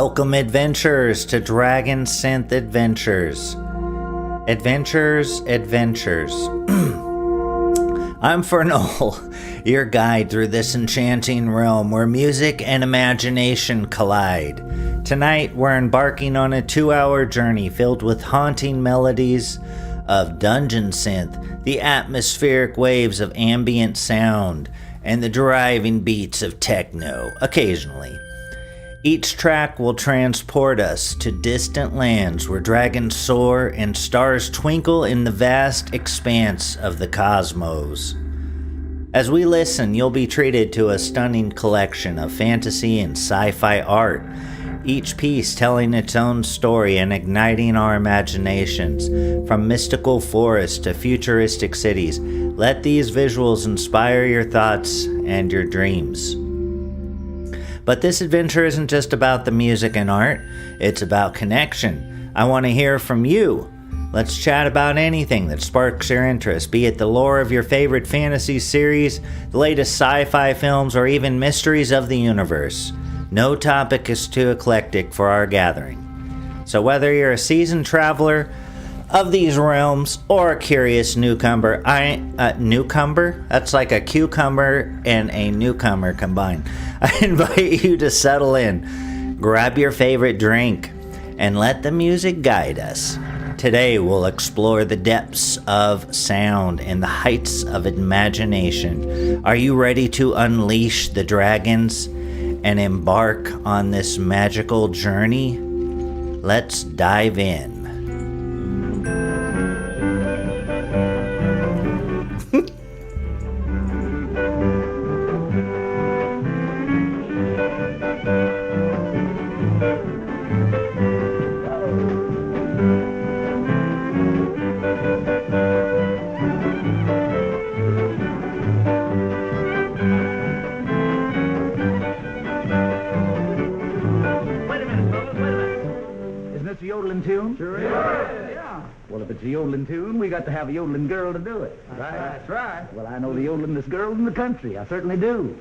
Welcome, adventurers, to Dragonsynth Adventures. Adventures. I'm Fornull, your guide through this enchanting realm where music and imagination collide. Tonight, we're embarking on a 2-hour journey filled with haunting melodies of Dragonsynth, the atmospheric waves of ambient sound, and the driving beats of techno, occasionally. Each track will transport us to distant lands where dragons soar and stars twinkle in the vast expanse of the cosmos. As we listen, you'll be treated to a stunning collection of fantasy and sci-fi art, each piece telling its own story and igniting our imaginations. From mystical forests to futuristic cities, let these visuals inspire your thoughts and your dreams. But this adventure isn't just about the music and art, it's about connection. I want to hear from you. Let's chat about anything that sparks your interest, be it the lore of your favorite fantasy series, the latest sci-fi films, or even mysteries of the universe. No topic is too eclectic for our gathering. So whether you're a seasoned traveler of these realms or a curious newcomer, newcomer? That's like a cucumber and a newcomer combined. I invite you to settle in, grab your favorite drink, and let the music guide us. Today we'll explore the depths of sound and the heights of imagination. Are you ready to unleash the dragons and embark on this magical journey? Let's dive in. It's a yodeling tune, we got to have a yodeling girl to do it. Right? That's right. Well, I know the yodelingest girl in the country. I certainly do.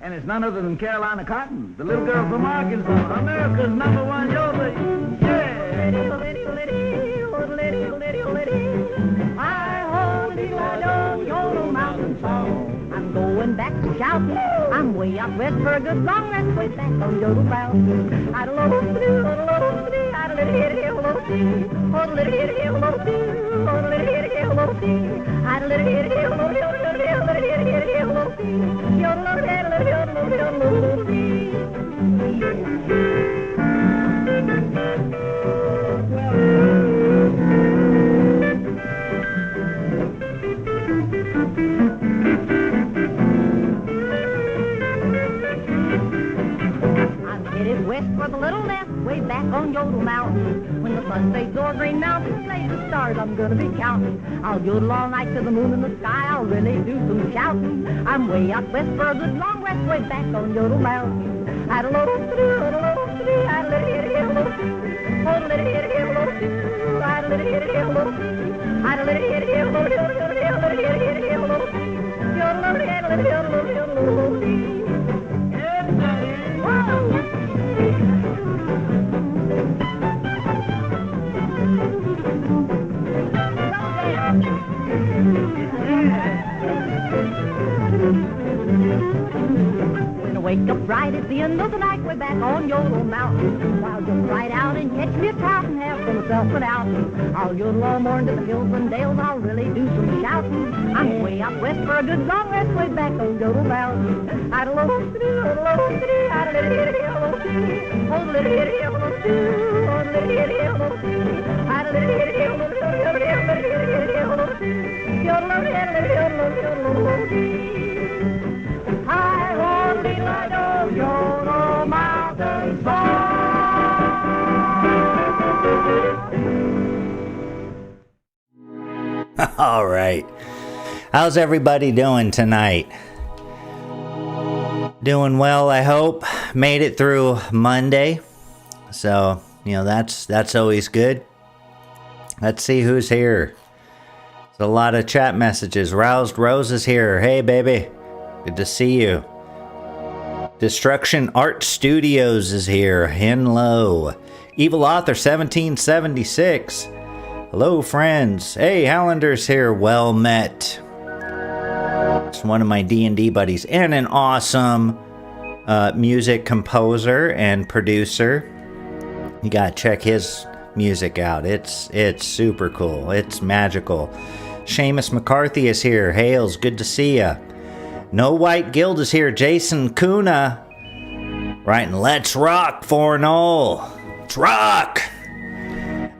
And it's none other than Carolina Cotton, the little girl from Arkansas, America's #1 yodeling. Yeah! I hold the yodel mountain song. I'm going back to shouting. I'm way out west for a good long rest, way back on Yodel Mountain. I don't west for the little nest, way back on Yodel Mountain. When the sun fades o'er Green Mountain, play the stars I'm gonna be counting. I'll yodel all night to the moon in the sky, I'll really do some shouting. I'm way out west for a good long rest, way back on Yodel Mountain. I don't wake up right at the end of the night, way back on Yodel Mountain. I'll just ride out and catch me a trout and have for myself an outing. I'll yodel all morning to the hills and dales, I'll really do some shouting. I'm way out west for a good long rest, way back on Yodel Mountain. I don't I only like a Yodel Mountain song. All right. How's everybody doing tonight? Doing well, I hope. Made it through Monday. So, that's always good. Let's see who's here. There's a lot of chat messages. Roused Rose is here. Hey, baby. Good to see you. Destruction Art Studios is here. Hello. Evil Author 1776. Hello, friends. Hey, Hallander's here. Well met. It's one of my D&D buddies and an awesome music composer and producer. You gotta check his music out. It's super cool. It's magical. Seamus McCarthy is here. Hails, good to see ya. No White Guild is here. Jason Kuna. Writing, let's rock, Fornull. Let's rock.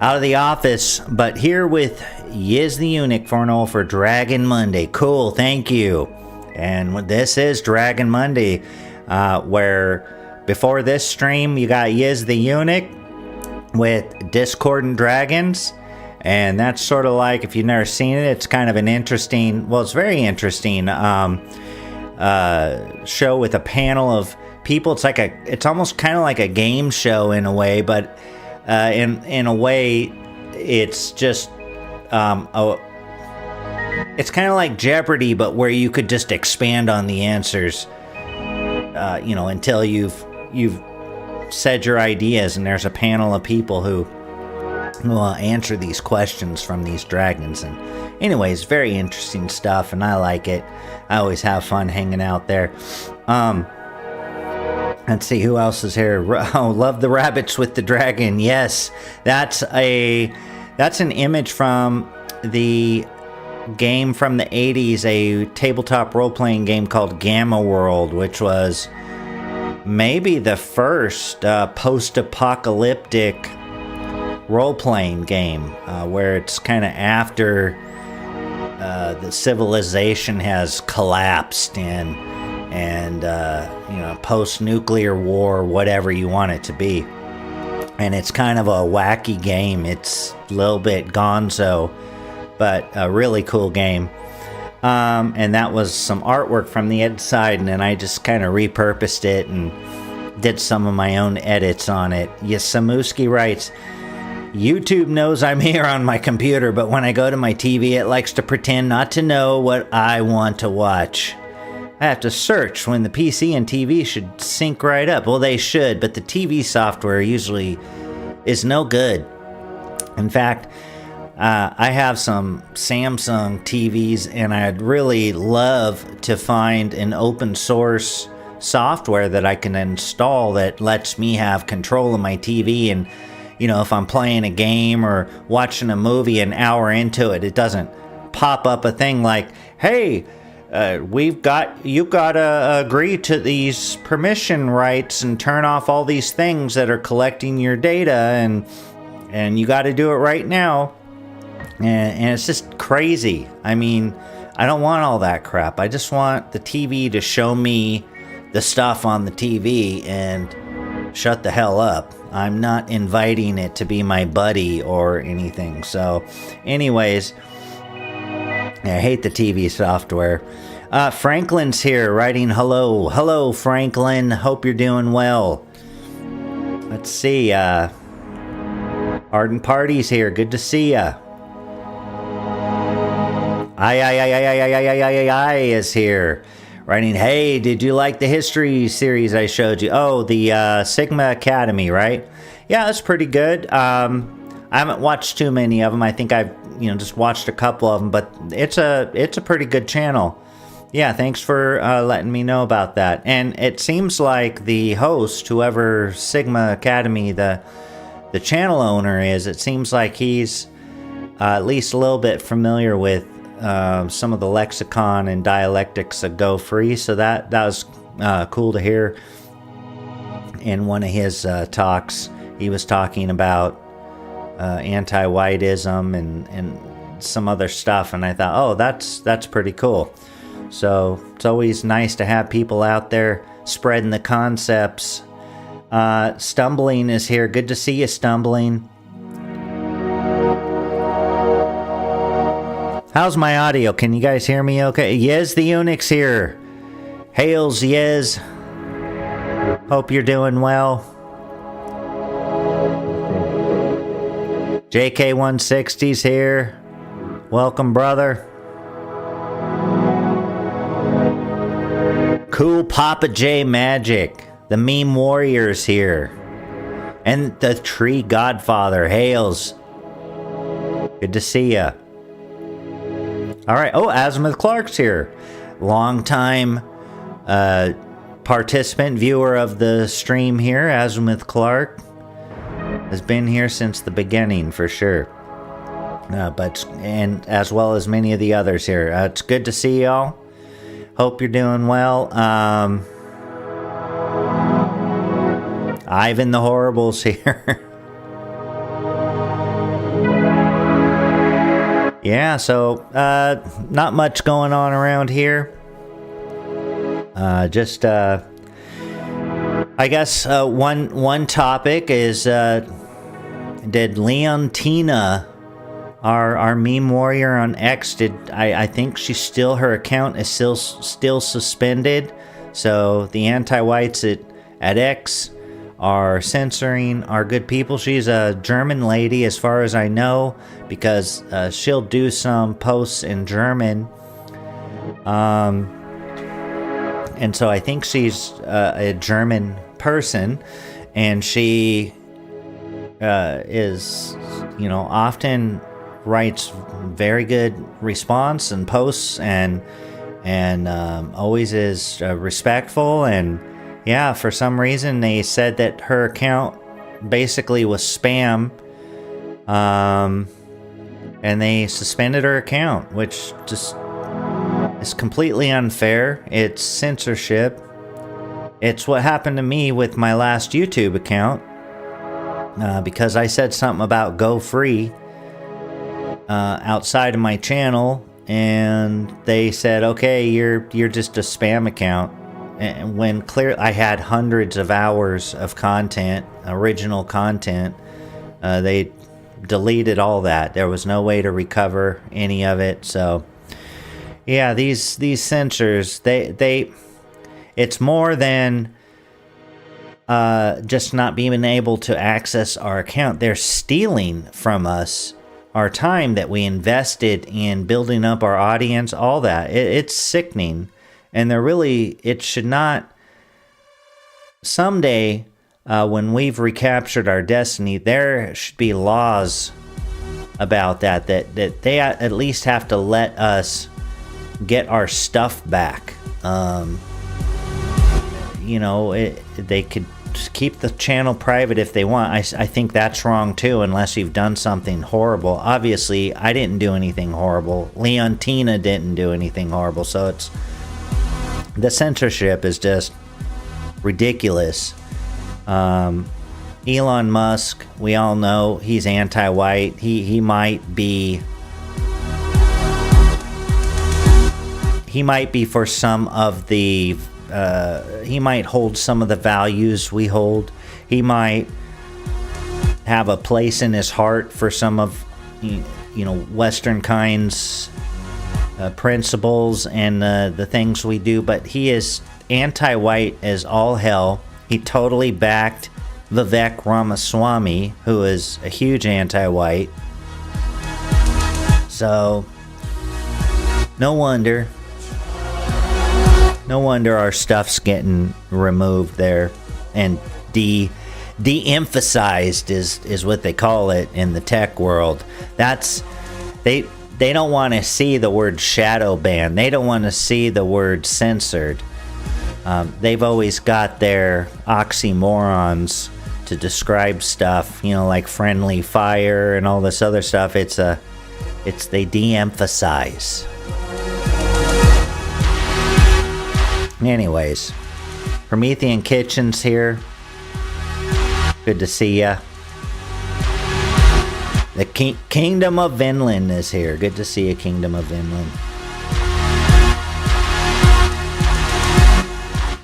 Out of the office, but here with Yiz the Eunuch, Fornull, for Dragon Monday. Cool, thank you. And this is Dragon Monday, where before this stream, you got Yiz the Eunuch with Discordant Dragons. And that's sort of like, if you've never seen it, it's kind of an interesting, well, it's very interesting show with a panel of people. It's almost kind of like a game show in a way, but in a way, it's just it's kind of like Jeopardy, but where you could just expand on the answers, until you've said your ideas, and there's a panel of people who will answer these questions from these dragons. And anyways, very interesting stuff, and I like it. I always have fun hanging out there. Let's see who else is here. Oh, love the rabbits with the dragon. Yes, that's an image from the game from the 80s, a tabletop role-playing game called Gamma World, which was maybe the first post-apocalyptic role-playing game, where it's kind of after the civilization has collapsed and post-nuclear war, whatever you want it to be. And it's kind of a wacky game. It's a little bit gonzo, but a really cool game. And that was some artwork from the inside, and then I just kind of repurposed it and did some of my own edits on it. Yasamuski writes, YouTube knows I'm here on my computer, but when I go to my TV, it likes to pretend not to know what I want to watch. I have to search when the PC and TV should sync right up. Well, they should, but the TV software usually is no good. In fact, I have some Samsung TVs, and I'd really love to find an open source software that I can install that lets me have control of my TV. And, if I'm playing a game or watching a movie an hour into it, it doesn't pop up a thing like, hey, you've got to agree to these permission rights and turn off all these things that are collecting your data, and you got to do it right now. And it's just crazy. I mean, I don't want all that crap. I just want the TV to show me the stuff on the TV and shut the hell up. I'm not inviting it to be my buddy or anything. So, anyways, I hate the TV software. Franklin's here writing hello. Hello, Franklin. Hope you're doing well. Let's see. Ardent Party's here. Good to see ya. I is here. Writing, hey, did you like the history series I showed you? Oh, the Sigma Academy, right? Yeah, that's pretty good. I haven't watched too many of them. I think I've just watched a couple of them, but it's a pretty good channel. Yeah, thanks for letting me know about that. And it seems like the host, whoever Sigma Academy, the channel owner is, it seems like he's at least a little bit familiar with some of the lexicon and dialectics of Go Free. So that was cool to hear. In one of his talks, he was talking about anti-whiteism and some other stuff, and I thought, oh, that's pretty cool. So it's always nice to have people out there spreading the concepts. Stumbling is here. Good to see you, Stumbling. How's my audio? Can you guys hear me okay? Yes, the Eunuch's here. Hails, yes. Hope you're doing well. JK160's here. Welcome, brother. Cool Papa J Magic. The meme warriors here. And the tree godfather hails. Good to see ya. Alright, oh, Azimuth Clark's here. Long-time participant, viewer of the stream here. Azimuth Clark has been here since the beginning, for sure. And as well as many of the others here. It's good to see y'all. Hope you're doing well. Ivan the Horrible's here. Yeah, so not much going on around here. I guess one topic is did Leontina, our meme warrior on X, I think her account is still suspended. So the anti-whites at X are censoring our good people. She's a German lady, as far as I know, because she'll do some posts in German. And so I think she's a German person, and she is, often writes very good response and posts, and always is respectful. And yeah, for some reason they said that her account basically was spam, and they suspended her account, which just is completely unfair. It's censorship. It's what happened to me with my last YouTube account, because I said something about Go Free outside of my channel, and they said, okay, you're just a spam account. And when I had hundreds of hours of content, original content, they deleted all that. There was no way to recover any of it. So yeah, these censors, it's more than just not being able to access our account. They're stealing from us our time that we invested in building up our audience, all that. It's sickening. And it should not, someday, when we've recaptured our destiny, there should be laws about that they at least have to let us get our stuff back. They could keep the channel private if they want. I think that's wrong too, unless you've done something horrible. Obviously, I didn't do anything horrible. Leontina didn't do anything horrible, so the censorship is just ridiculous. Elon Musk, we all know he's anti-white. He might be for some of the he might hold some of the values we hold. He might have a place in his heart for some of Western kinds principles and the things we do, but he is anti-white as all hell. He totally backed Vivek Ramaswamy, who is a huge anti-white. So no wonder our stuff's getting removed there and de-emphasized is what they call it in the tech world. They don't want to see the word shadow ban. They don't want to see the word censored. They've always got their oxymorons to describe stuff, like friendly fire and all this other stuff. They de-emphasize. Anyways, Promethean Kitchen's here. Good to see ya. The Kingdom of Vinland is here. Good to see you, Kingdom of Vinland.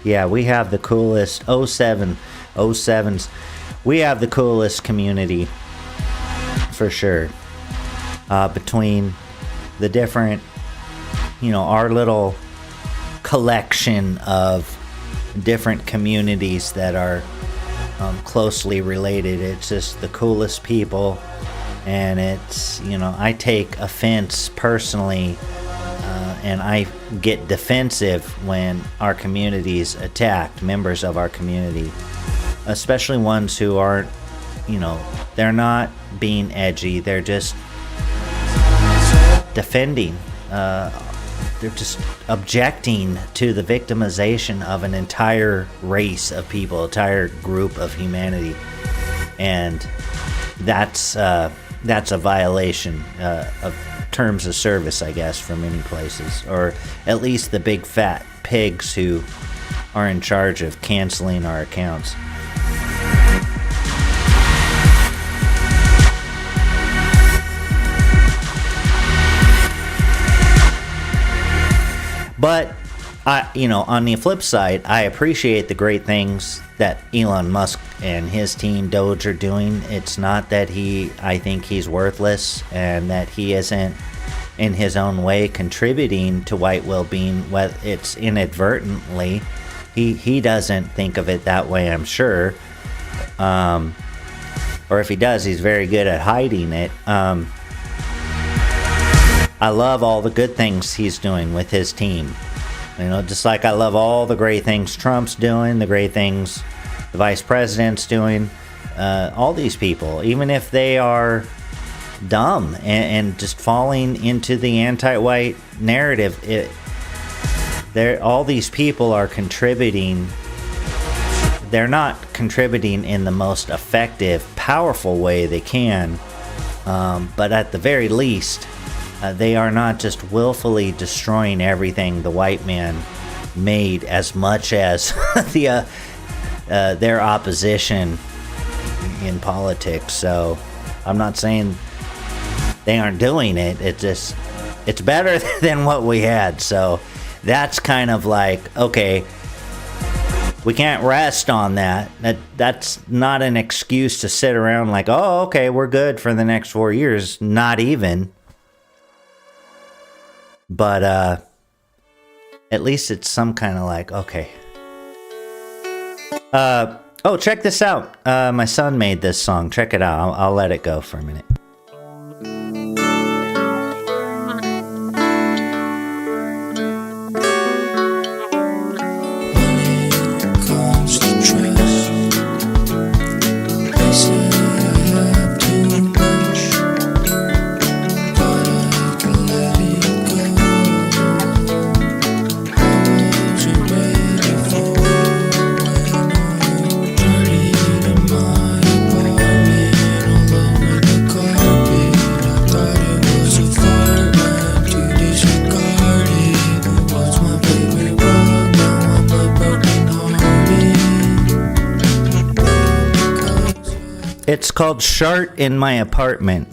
Yeah, we have the coolest 07s. We have the coolest community for sure. Between the different, our little collection of different communities that are closely related. It's just the coolest people. And it's, I take offense personally and I get defensive when our community's attacked, members of our community, especially ones who aren't, they're not being edgy, they're just defending, they're just objecting to the victimization of an entire race of people, entire group of humanity. And that's a violation of terms of service, I guess, for many places, or at least the big fat pigs who are in charge of canceling our accounts. But on the flip side, I appreciate the great things that Elon Musk and his team Doge are doing. It's not that I think he's worthless and that he isn't in his own way contributing to white well-being. Well, it's inadvertently. He doesn't think of it that way, I'm sure. Or if he does, he's very good at hiding it. I love all the good things he's doing with his team. Just like I love all the great things Trump's doing, the great things the vice president's doing, all these people, even if they are dumb and just falling into the anti-white narrative, all these people are contributing. They're not contributing in the most effective, powerful way they can, but at the very least, they are not just willfully destroying everything the white man made, as much as their opposition in politics. So I'm not saying they aren't doing it. It's better than what we had. So that's kind of like, okay, we can't rest on that. That's not an excuse to sit around like, oh, okay, we're good for the next 4 years. Not even. But at least it's some kind of like, okay. Check this out. My son made this song. Check it out. I'll let it go for a minute. It's called Shart in My Apartment.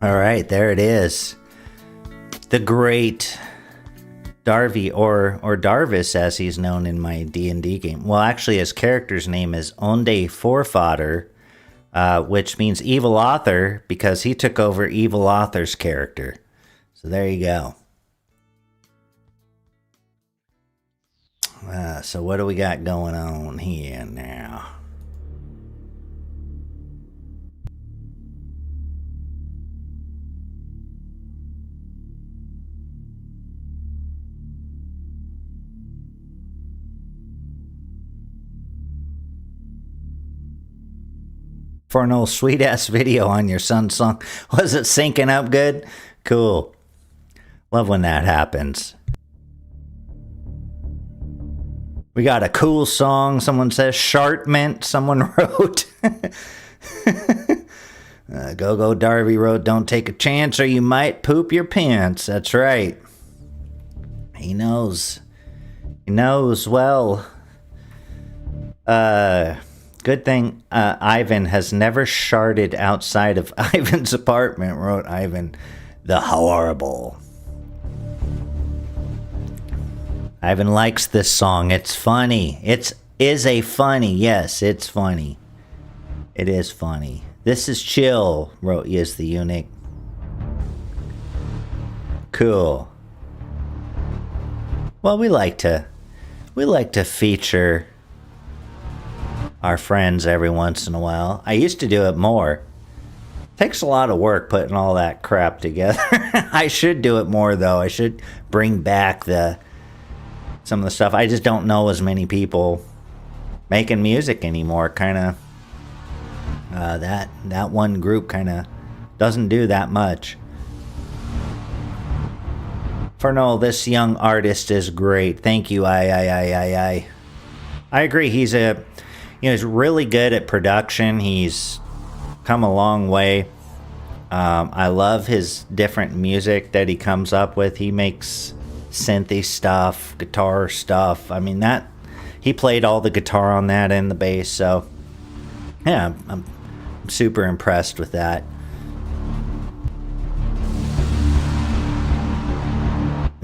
All right, there it is. The great Darby, or Darvis, as he's known in my D&D game. Well, actually, his character's name is Onde Forfodder. which means evil author because he took over evil author's character. So there you go. So what do we got going on here now? Fornull, sweet ass video on your son's song. Was it syncing up good? Cool. Love when that happens. We got a cool song. Someone says Shartment. Someone wrote. Go Darby wrote, don't take a chance or you might poop your pants. That's right. He knows. He knows well. Good thing Ivan has never sharted outside of Ivan's apartment, wrote Ivan the Horrible. Ivan likes this song. It's funny. Yes, it's funny. It is funny. This is chill, wrote Yes the Eunuch. Cool. Well, we like to feature our friends every once in a while. I used to do it more. Takes a lot of work putting all that crap together. I should do it more though. I should bring back some of the stuff. I just don't know as many people making music anymore. Kind of that one group kind of doesn't do that much. Fornull, this young artist is great. Thank you. I agree. He's really good at production. He's come a long way. I love his different music that he comes up with. He makes synthy stuff, guitar stuff. I mean, that he played all the guitar on that and the bass. So yeah, I'm super impressed with that.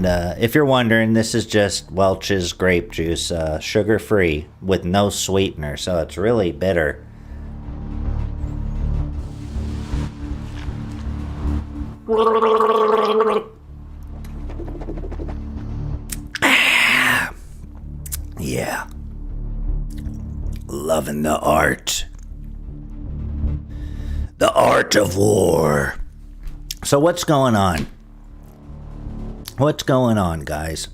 If you're wondering, this is just Welch's grape juice, sugar-free with no sweetener, so it's really bitter. Yeah. Loving the art. The art of war. So what's going on? What's going on, guys?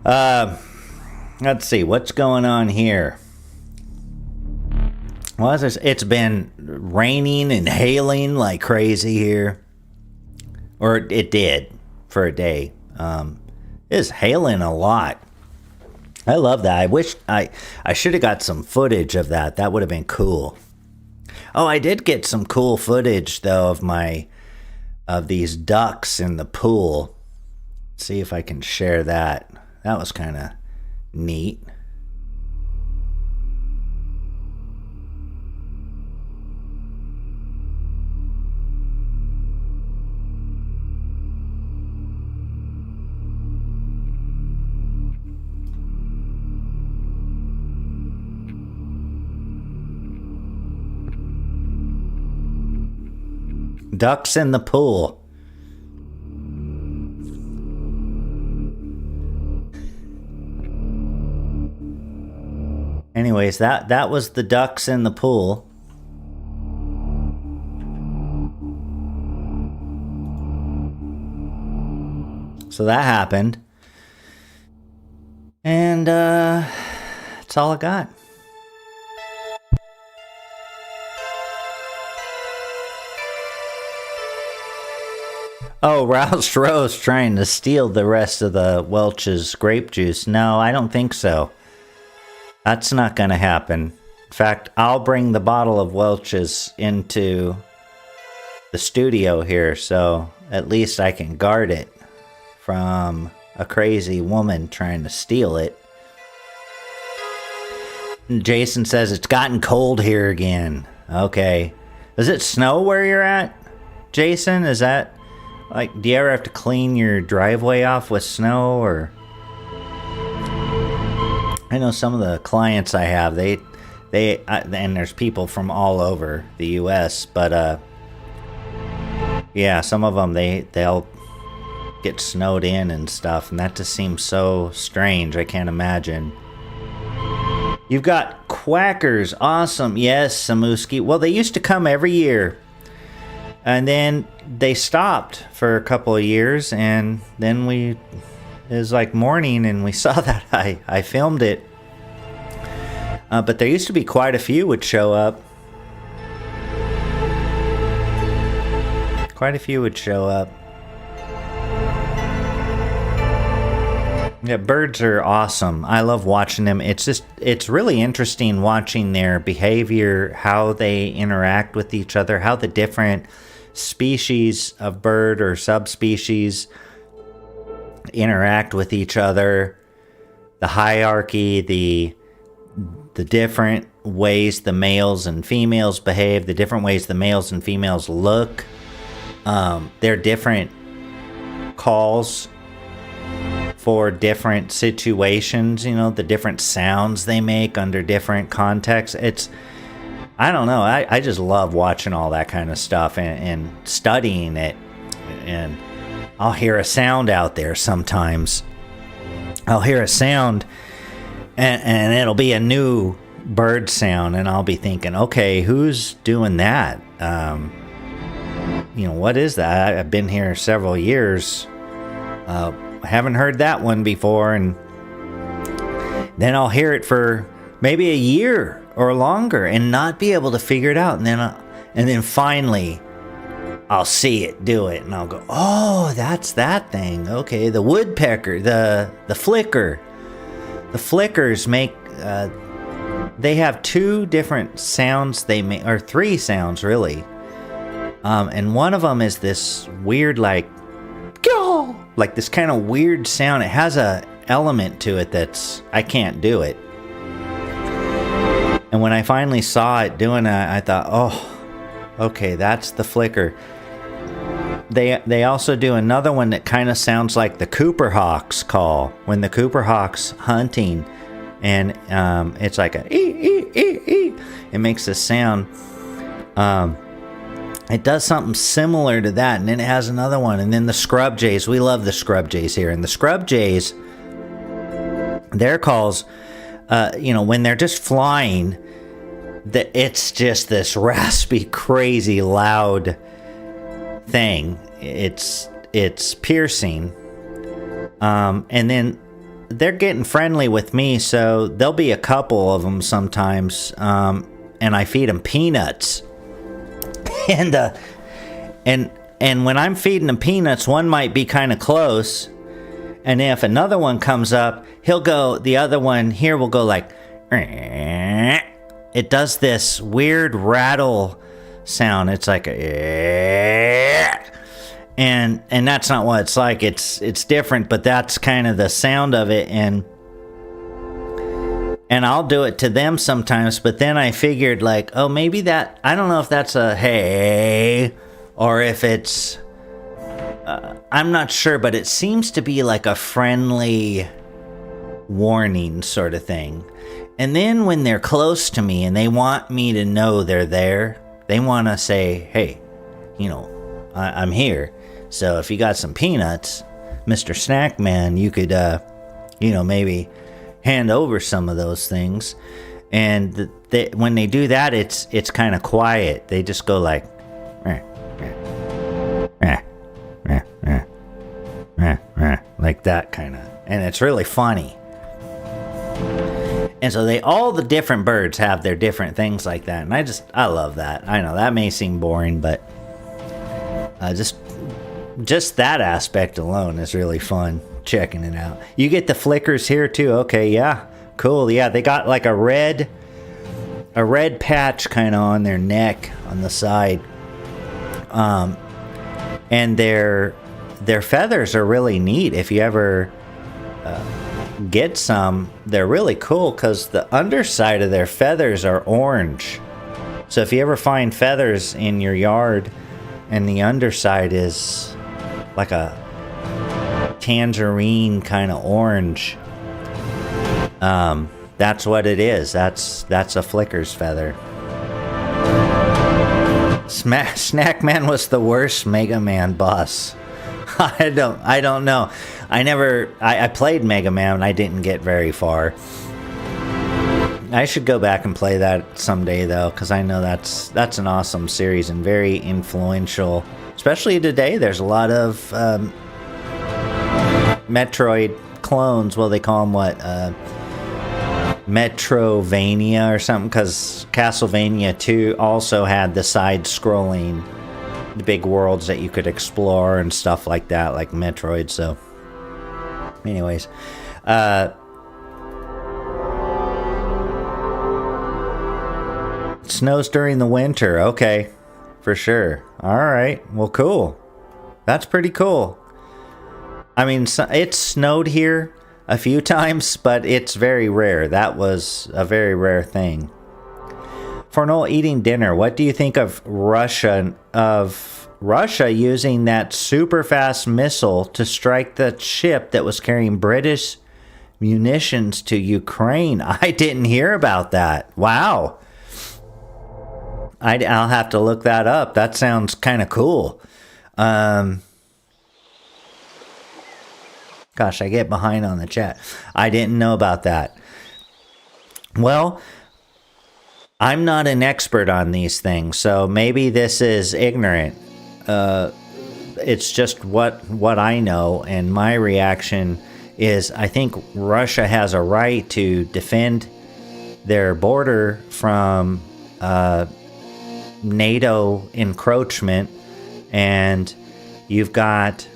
Let's see. What's going on here? Well, it's been raining and hailing like crazy here. Or it did for a day. It's hailing a lot. I love that. I wish I should have got some footage of that. That would have been cool. Oh, I did get some cool footage, though, of these ducks in the pool. Let's see if I can share that. That was kind of neat. Ducks in the pool. Anyways, that was the ducks in the pool. So that happened. And that's all I got. Oh, Roused Rose trying to steal the rest of the Welch's grape juice. No, I don't think so. That's not going to happen. In fact, I'll bring the bottle of Welch's into the studio here, so at least I can guard it from a crazy woman trying to steal it. And Jason says it's gotten cold here again. Okay. Does it snow where you're at, Jason? Is that... like, do you ever have to clean your driveway off with snow, or... I know some of the clients I have, they And there's people from all over the U.S., but yeah, some of them they'll get snowed in and stuff, and that just seems so strange. I can't imagine. You've got quackers, awesome. Yes, Samuski. Well, they used to come every year, and then they stopped for a couple of years, and then it was like morning, and we saw that. I filmed it. But there used to be quite a few would show up. Quite a few would show up. Yeah, birds are awesome. I love watching them. It's really interesting watching their behavior, how they interact with each other, how the different species of bird or subspecies interact with each other, the hierarchy, the different ways the males and females behave, the different ways the males and females look, their different calls for different situations, the different sounds they make under different contexts. I don't know, I just love watching all that kind of stuff and studying it. And I'll hear a sound out there sometimes. I'll hear a sound and it'll be a new bird sound, and I'll be thinking, okay, who's doing that? What is that? I've been here several years. Haven't heard that one before, and then I'll hear it for maybe a year or longer and not be able to figure it out, and then finally I'll see it do it, and I'll go, oh, that's that thing. Okay, the woodpecker, the flicker. The flickers make, they have two different sounds they make, or three sounds really. And one of them is this weird, like this kind of weird sound. It has a element to it I can't do it. And when I finally saw it doing that, I thought, oh, okay, that's the flicker. They also do another one that kind of sounds like the Cooper Hawk's call when the Cooper Hawk's hunting, and it's like a ee, ee, ee, ee. It makes a sound. It does something similar to that, and then it has another one. And then the scrub jays, we love the scrub jays here. And the scrub jays, their calls, when they're just flying, it's just this raspy, crazy, loud thing. It's piercing. And then they're getting friendly with me, so there'll be a couple of them sometimes, and I feed them peanuts. And when I'm feeding them peanuts, one might be kind of close, and if another one comes up, the other one here will go like, it does this weird rattle sound. It's like and that's not what it's like. It's different, but that's kind of the sound of it, and I'll do it to them sometimes, but then I figured, like, oh, maybe that, I don't know if that's a hey, or if it's, I'm not sure, but it seems to be like a friendly warning sort of thing. And then when they're close to me and they want me to know they're there, they want to say, hey, I'm here. So if you got some peanuts, Mr. Snack Man, you could, maybe hand over some of those things. And when they do that, it's kind of quiet. They just go like, like that kind of, and it's really funny. And so all the different birds have their different things like that, and I love that. I know that may seem boring, but just that aspect alone is really fun. Checking it out. You get the flickers here too. Okay, yeah, cool. Yeah, they got like a red patch kind of on their neck on the side, and their feathers are really neat. If you ever get some, they're really cool because the underside of their feathers are orange. So if you ever find feathers in your yard and the underside is like a tangerine kind of orange, That's what it is. That's a flicker's feather. Snackman was the worst Mega Man boss. I don't know. I played Mega Man and I didn't get very far. I should go back and play that someday though, because I know that's an awesome series and very influential. Especially today, there's a lot of Metroid clones. Well, they call them what? Metrovania or something, because Castlevania 2 also had the side-scrolling, the big worlds that you could explore and stuff like that, like Metroid. So, anyways, it snows during the winter. Okay, for sure. All right. Well, cool. That's pretty cool. I mean, it's snowed here a few times, but it's very rare. That was a very rare thing. Fornull eating dinner. What do you think of Russia using that super fast missile to strike the ship that was carrying British munitions to Ukraine? I didn't hear about that. Wow. I'll have to look that up. That sounds kind of cool. Gosh, I get behind on the chat. I didn't know about that. Well, I'm not an expert on these things, so maybe this is ignorant. It's just what I know, and my reaction is I think Russia has a right to defend their border from NATO encroachment, and you've got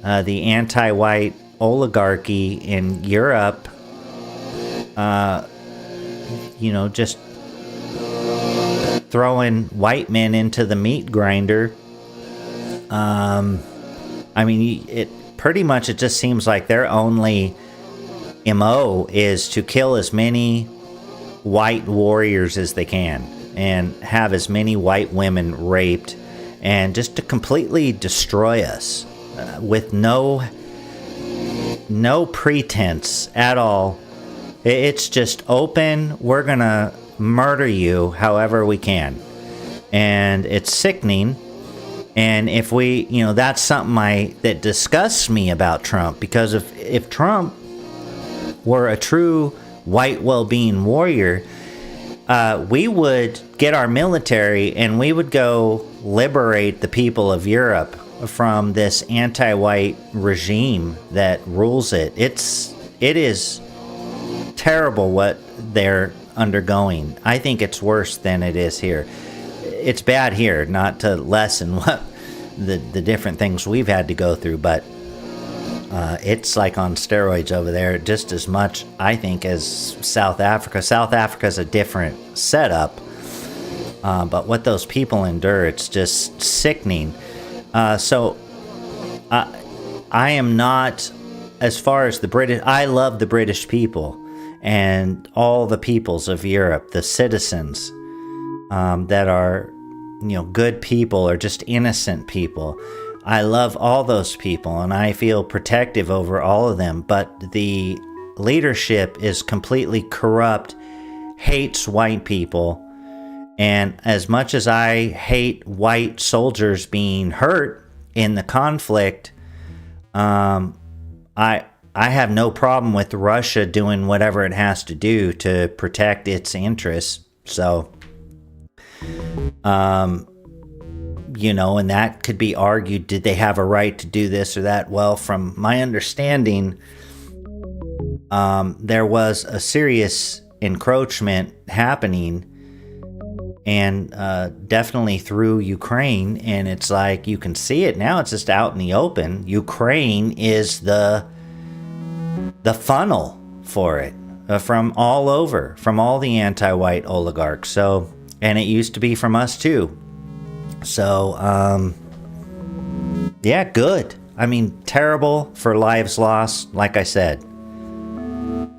the anti-white oligarchy in Europe, just throwing white men into the meat grinder. I mean, it just seems like their only MO is to kill as many white warriors as they can and have as many white women raped and just to completely destroy us with no pretense at all. It's just open. We're gonna murder you however we can, and it's sickening. And if we, that's something that disgusts me about Trump, because if Trump were a true white well-being warrior, we would get our military and we would go liberate the people of Europe from this anti-white regime that rules it. It is terrible what they're undergoing. I think it's worse than it is here. It's bad here, not to lessen what the different things we've had to go through, but it's like on steroids over there just as much, I think, as South Africa. South Africa's a different setup, but what those people endure, it's just sickening. So I am not, as far as the British, I love the British people and all the peoples of Europe, the citizens that are, good people or just innocent people. I love all those people and I feel protective over all of them, but the leadership is completely corrupt, hates white people. And as much as I hate white soldiers being hurt in the conflict, I have no problem with Russia doing whatever it has to do to protect its interests. So, and that could be argued, did they have a right to do this or that? Well, from my understanding, there was a serious encroachment happening, and definitely through Ukraine, and it's like you can see it now. It's just out in the open. Ukraine is the funnel for it, from all over, from all the anti-white oligarchs. So, and it used to be from us too. So, yeah, good. I mean, terrible for lives lost, like I said.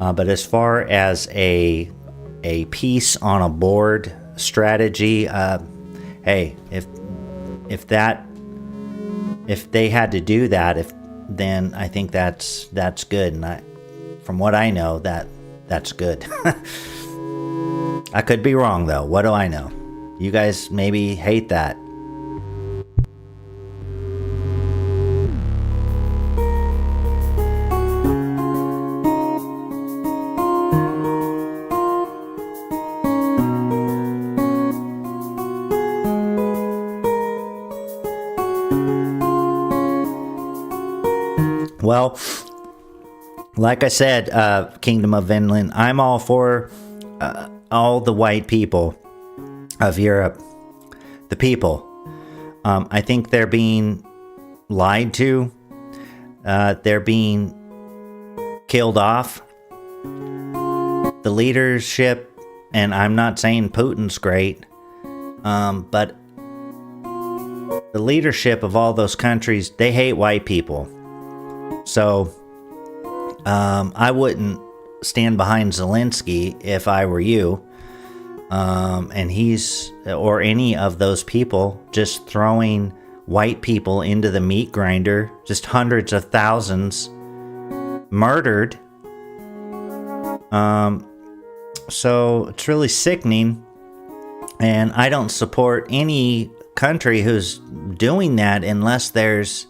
But as far as a piece on a board strategy, hey, if they had to do that, then I think that's good. And from what I know, that's good. I could be wrong, though. What do I know? You guys maybe hate that. Well, like I said, Kingdom of Vinland, I'm all for all the white people of Europe. The people. I think they're being lied to. They're being killed off. The leadership, and I'm not saying Putin's great, but the leadership of all those countries, they hate white people. So, I wouldn't stand behind Zelensky if I were you. And he's, or any of those people, just throwing white people into the meat grinder, just hundreds of thousands murdered. So it's really sickening. And I don't support any country who's doing that unless there's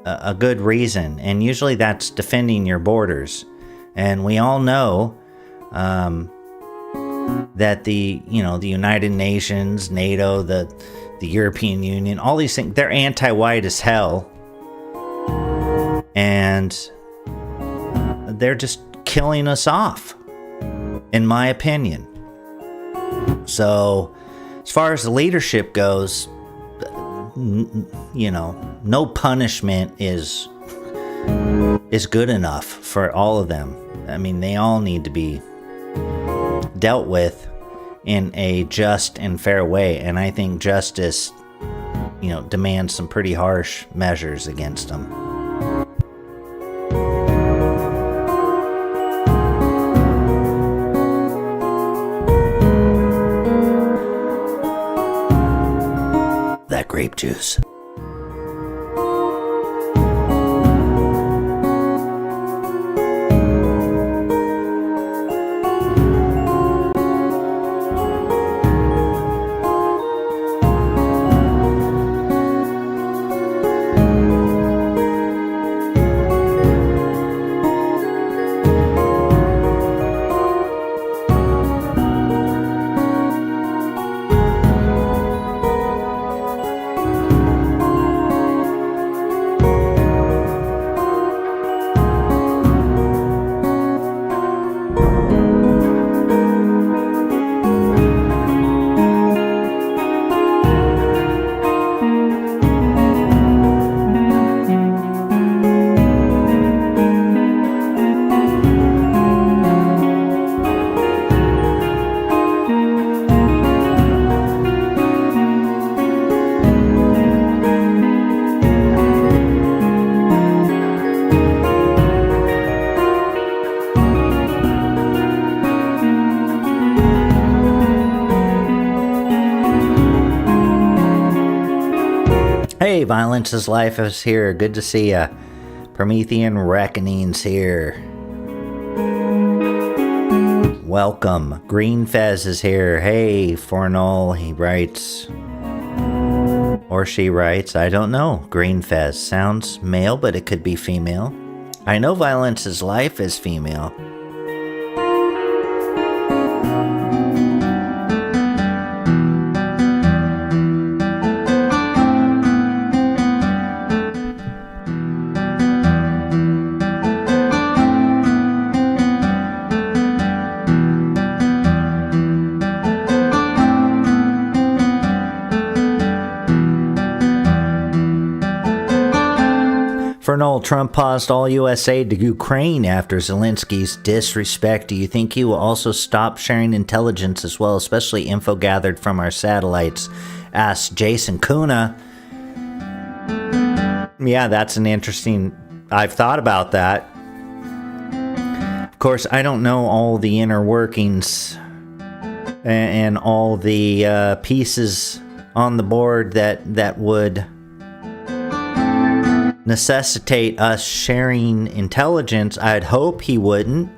a good reason, and usually that's defending your borders. And we all know that the United Nations, NATO, the European Union, all these things, they're anti-white as hell, and they're just killing us off, in my opinion. So as far as the leadership goes, no punishment is good enough for all of them. I mean, they all need to be dealt with in a just and fair way, and I think justice, demands some pretty harsh measures against them. That grape juice. Hey, Violence is Life is here. Good to see ya. Promethean Reckoning's here. Welcome. Green Fez is here. Hey, Fornull, he writes. Or she writes, I don't know. Green Fez sounds male, but it could be female. I know Violence is Life is female. Fornull, Trump paused all U.S. aid to Ukraine after Zelensky's disrespect. Do you think he will also stop sharing intelligence as well, especially info gathered from our satellites? Asked Jason Kuna. Yeah, that's an interesting... I've thought about that. Of course, I don't know all the inner workings and all the pieces on the board that would necessitate us sharing intelligence. I'd hope he wouldn't.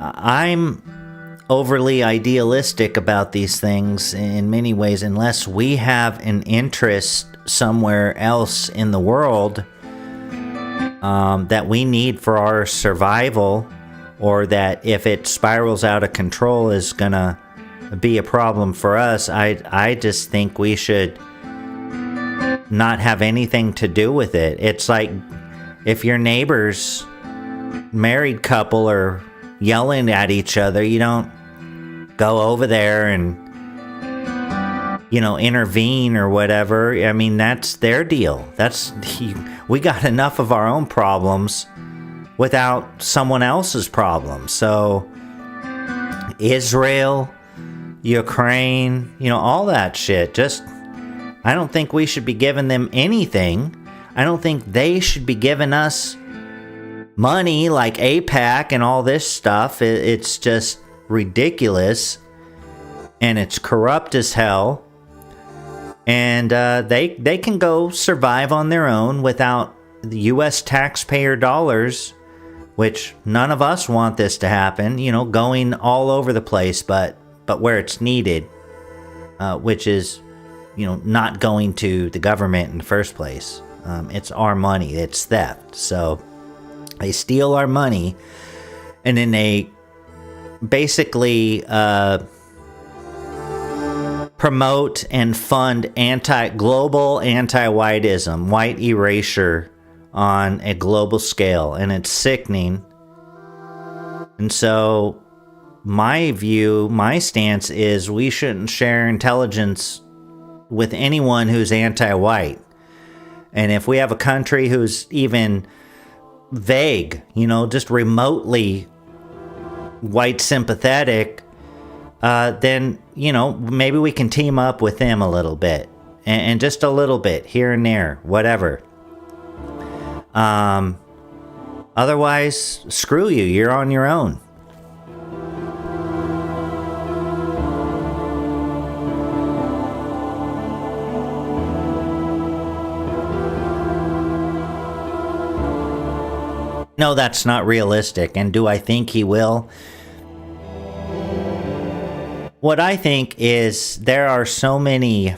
I'm overly idealistic about these things in many ways, unless we have an interest somewhere else in the world that we need for our survival, or that if it spirals out of control is gonna be a problem for us. I just think we should not have anything to do with it. It's like if your neighbors, married couple, are yelling at each other, you don't go over there and, intervene or whatever. I mean, that's their deal. We got enough of our own problems without someone else's problems. So Israel, Ukraine, all that shit, I don't think we should be giving them anything. I don't think they should be giving us money like AIPAC and all this stuff. It's just ridiculous, and it's corrupt as hell. And they can go survive on their own without the U.S. taxpayer dollars, which none of us want this to happen, going all over the place, but where it's needed, which is, not going to the government in the first place. It's our money. It's theft. So they steal our money, and then they basically promote and fund global anti-whiteism, white erasure on a global scale, and it's sickening. And so my stance is we shouldn't share intelligence with anyone who's anti-white. And if we have a country who's even vague, just remotely white sympathetic, then, maybe we can team up with them a little bit. And just a little bit here and there, whatever. Otherwise, screw you. You're on your own. No, that's not realistic. And do I think he will? What I think is there are so many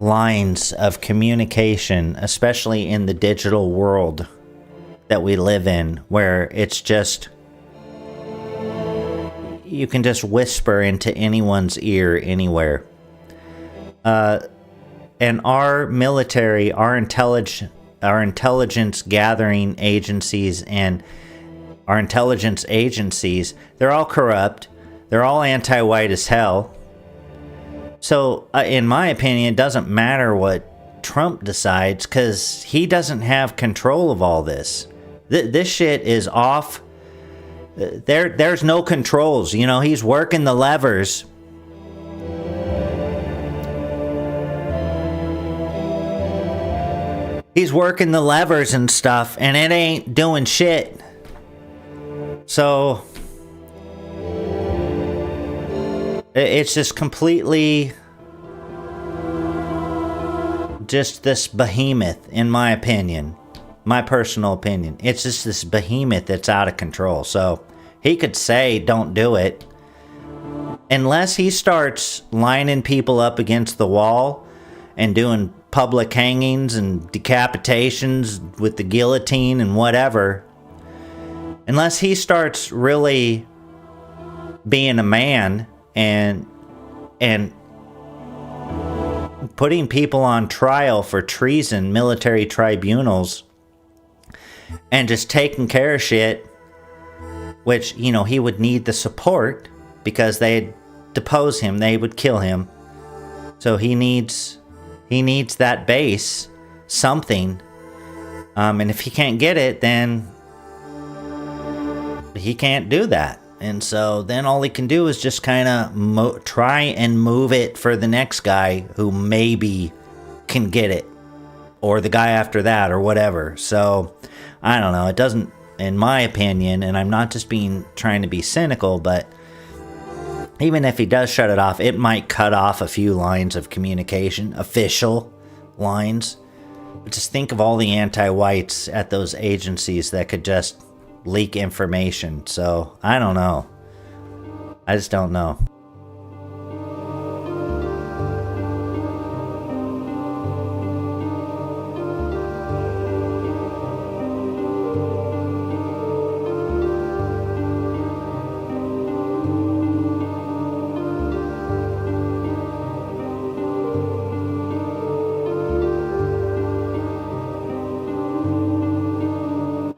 lines of communication, especially in the digital world that we live in, where it's just, you can just whisper into anyone's ear anywhere. And our military, our intelligence gathering agencies and our intelligence agencies, they're all corrupt. They're all anti-white as hell. So, in my opinion, it doesn't matter what Trump decides, because he doesn't have control of all this. This shit is off. There's no controls. He's working the levers. He's working the levers and stuff, and it ain't doing shit. So it's just completely just this behemoth, in my opinion. My personal opinion. It's just this behemoth that's out of control. So he could say, don't do it. Unless he starts lining people up against the wall and doing public hangings and decapitations with the guillotine and whatever. Unless he starts really being a man and putting people on trial for treason, military tribunals, and just taking care of shit, which, he would need the support because they'd depose him, they would kill him. So he needs that base, something. And if he can't get it, then he can't do that. And so then all he can do is just kind of try and move it for the next guy who maybe can get it, or the guy after that, or whatever. So I don't know. It doesn't, in my opinion, and I'm not just trying to be cynical, but even if he does shut it off, it might cut off a few lines of communication, official lines. But just think of all the anti-whites at those agencies that could just leak information. So I don't know. I just don't know.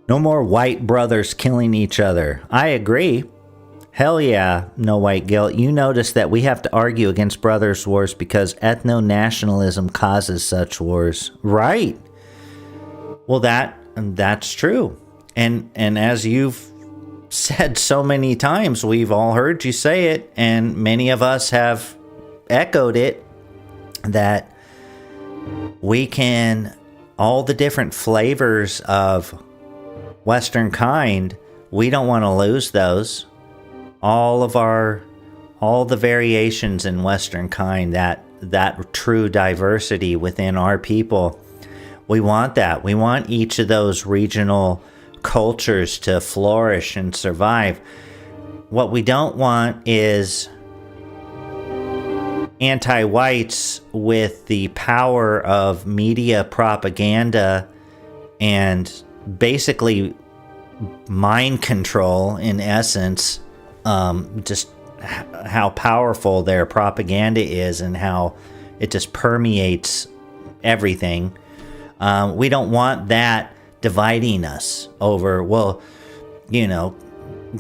No more white brothers killing each other. I agree. Hell yeah, no white guilt. You notice that we have to argue against brothers' wars because ethno-nationalism causes such wars. Right. Well, that's true. And as you've said so many times, we've all heard you say it, and many of us have echoed it, that we can, all the different flavors of Western kind, we don't want to lose those. All the variations in Western kind, that true diversity within our people, we want that. We want each of those regional cultures to flourish and survive. What we don't want is anti-whites with the power of media propaganda and basically mind control, in essence, just how powerful their propaganda is and how it just permeates everything. We don't want that dividing us over, well,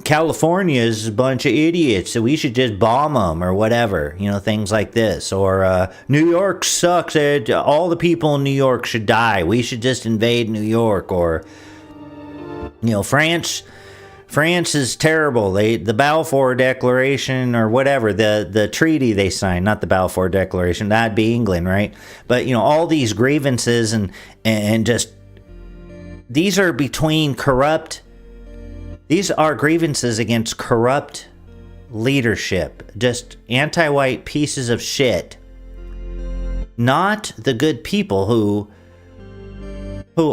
California is a bunch of idiots, so we should just bomb them or whatever, things like this. Or New York sucks, all the people in New York should die, we should just invade New York. Or, France is terrible. The Balfour Declaration or whatever, the treaty they signed, not the Balfour Declaration, that'd be England, right? But, all these grievances and just, these are grievances against corrupt leadership, just anti-white pieces of shit, not the good people who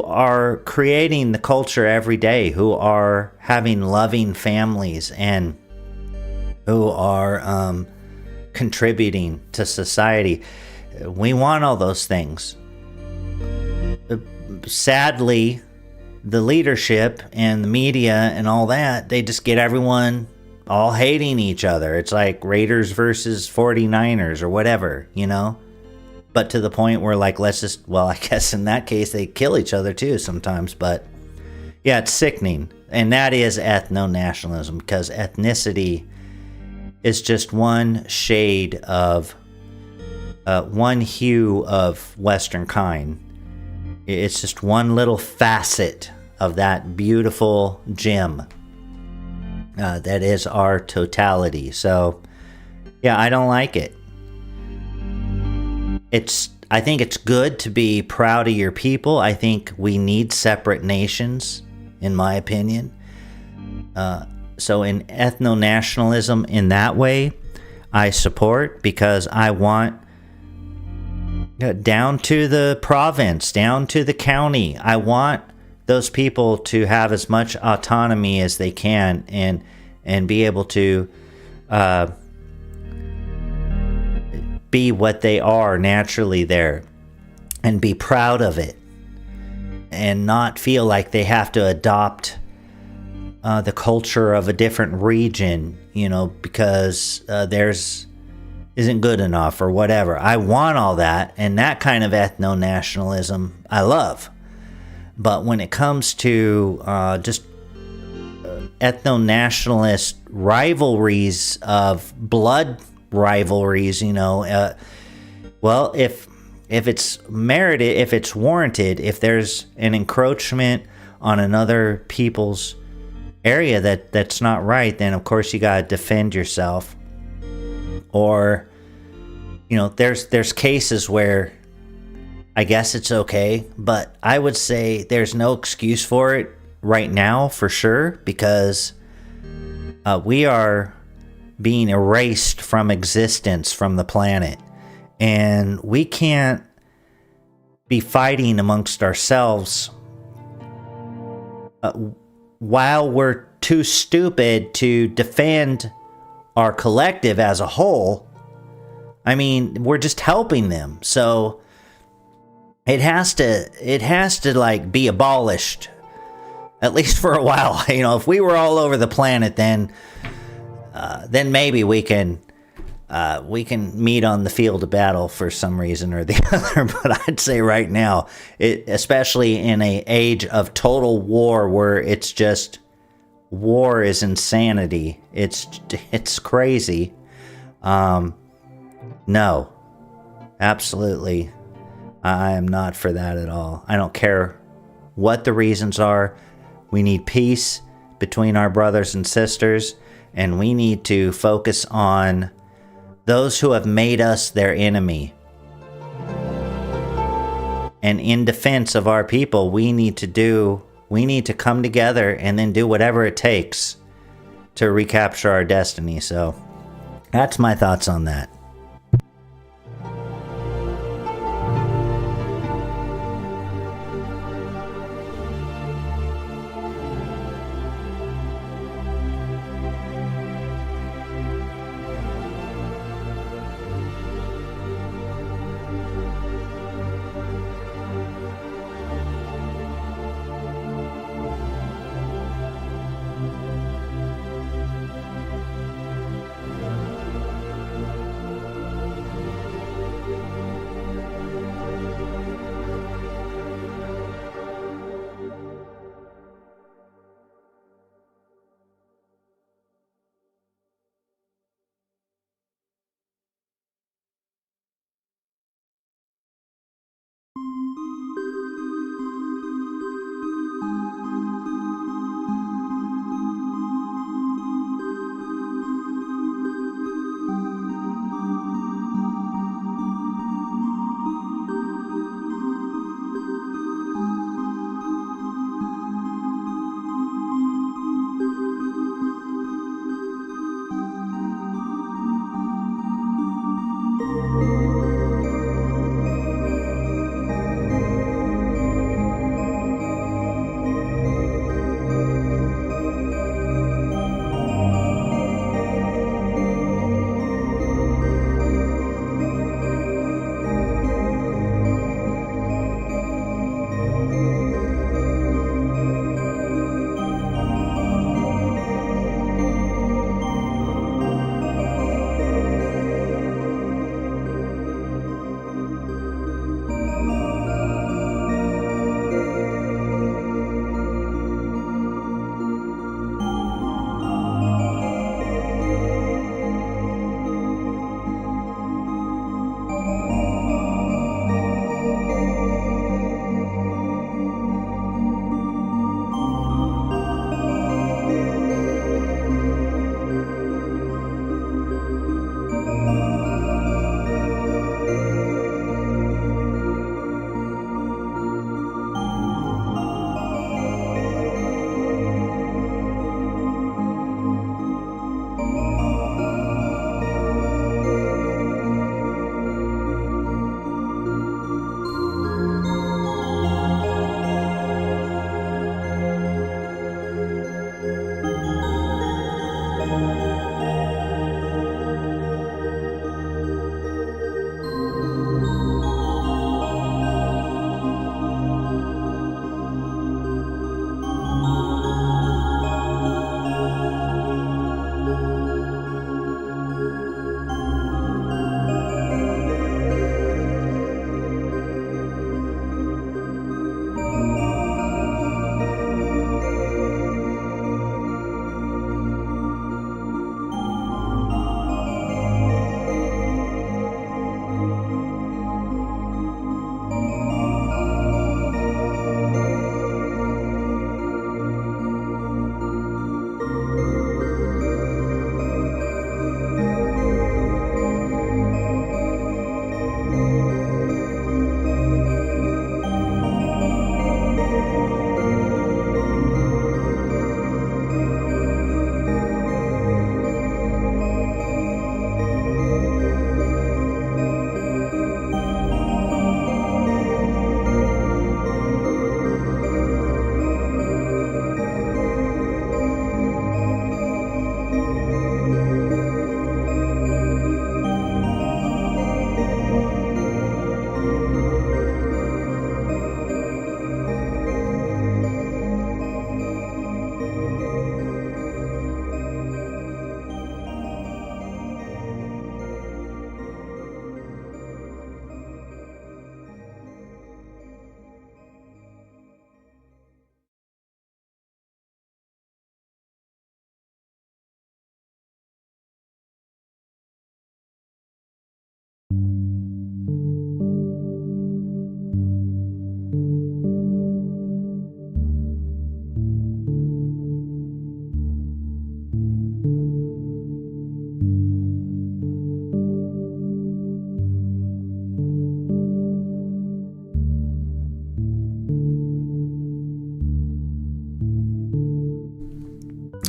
are creating the culture every day, who are having loving families and who are contributing to society. We want all those things. Sadly, the leadership and the media and all that, they just get everyone all hating each other. It's like Raiders versus 49ers or whatever, But to the point where, like, I guess in that case they kill each other too sometimes. But yeah, it's sickening. And that is ethno-nationalism, because ethnicity is just one shade of, one hue of Western kind. It's just one little facet of that beautiful gem that is our totality. So yeah, I don't like it. I think it's good to be proud of your people. I think we need separate nations, in my opinion. So in ethno-nationalism in that way, I support, because I want down to the province, down to the county, I want those people to have as much autonomy as they can and be able to be what they are naturally there and be proud of it and not feel like they have to adopt the culture of a different region, because theirs isn't good enough or whatever. I want all that, and that kind of ethno-nationalism I love. But when it comes to just ethno-nationalist rivalries of blood rivalries, well, if it's merited, if it's warranted, if there's an encroachment on another people's area that's not right, then of course you gotta defend yourself. Or, there's cases where I guess it's okay, but I would say there's no excuse for it right now, for sure, because we are being erased from existence from the planet, and we can't be fighting amongst ourselves while we're too stupid to defend our collective as a whole, I mean, we're just helping them. So it has to like be abolished, at least for a while. You know, if we were all over the planet, then maybe we can meet on the field of battle for some reason or the other. But I'd say right now, especially in an age of total war, where it's just war is insanity. It's crazy. No, absolutely. I am not for that at all. I don't care what the reasons are. We need peace between our brothers and sisters, and we need to focus on those who have made us their enemy. And in defense of our people, we need to come together and then do whatever it takes to recapture our destiny. So that's my thoughts on that.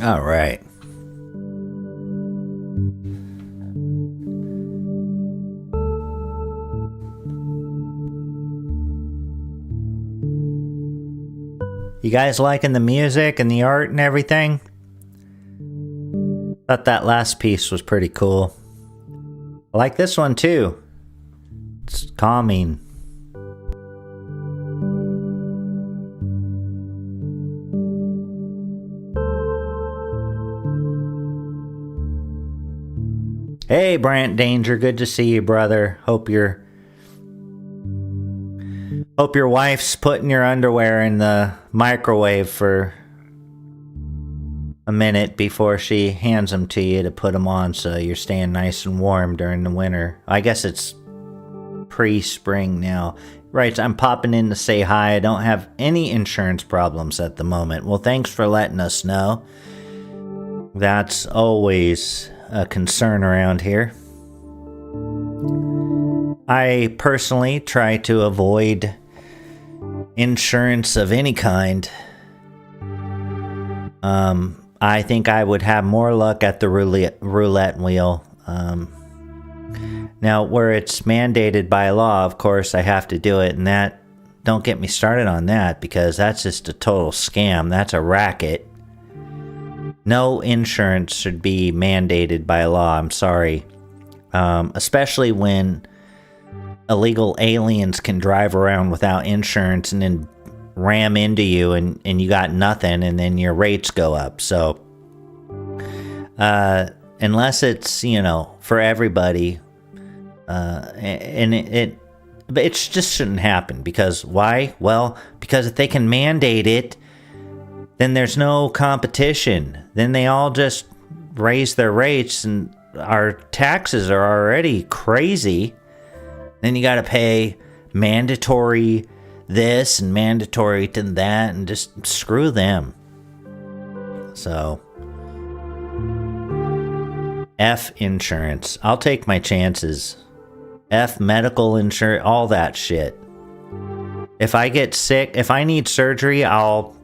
All right. You guys liking the music and the art and everything? Thought that last piece was pretty cool. I like this one too. It's calming. Hey, Brant Danger, good to see you, brother. Hope your wife's putting your underwear in the microwave for a minute before she hands them to you to put them on, so you're staying nice and warm during the winter. I guess it's pre-spring now. Right, I'm popping in to say hi. I don't have any insurance problems at the moment. Well, thanks for letting us know. That's always a concern around here. I personally try to avoid insurance of any kind. I think I would have more luck at the roulette wheel. Now, where it's mandated by law, of course, I have to do it, and that, don't get me started on that, because that's just a total scam. That's a racket. No insurance should be mandated by law, I'm sorry. Especially when illegal aliens can drive around without insurance and then ram into you and you got nothing, and then your rates go up. So, unless it's, for everybody, and it just shouldn't happen. Because why? Well, because if they can mandate it, then there's no competition. Then they all just raise their rates, and our taxes are already crazy. Then you got to pay mandatory this and mandatory to that, and just screw them. So, F insurance. I'll take my chances. F medical insurance, all that shit. If I get sick, if I need surgery, I'll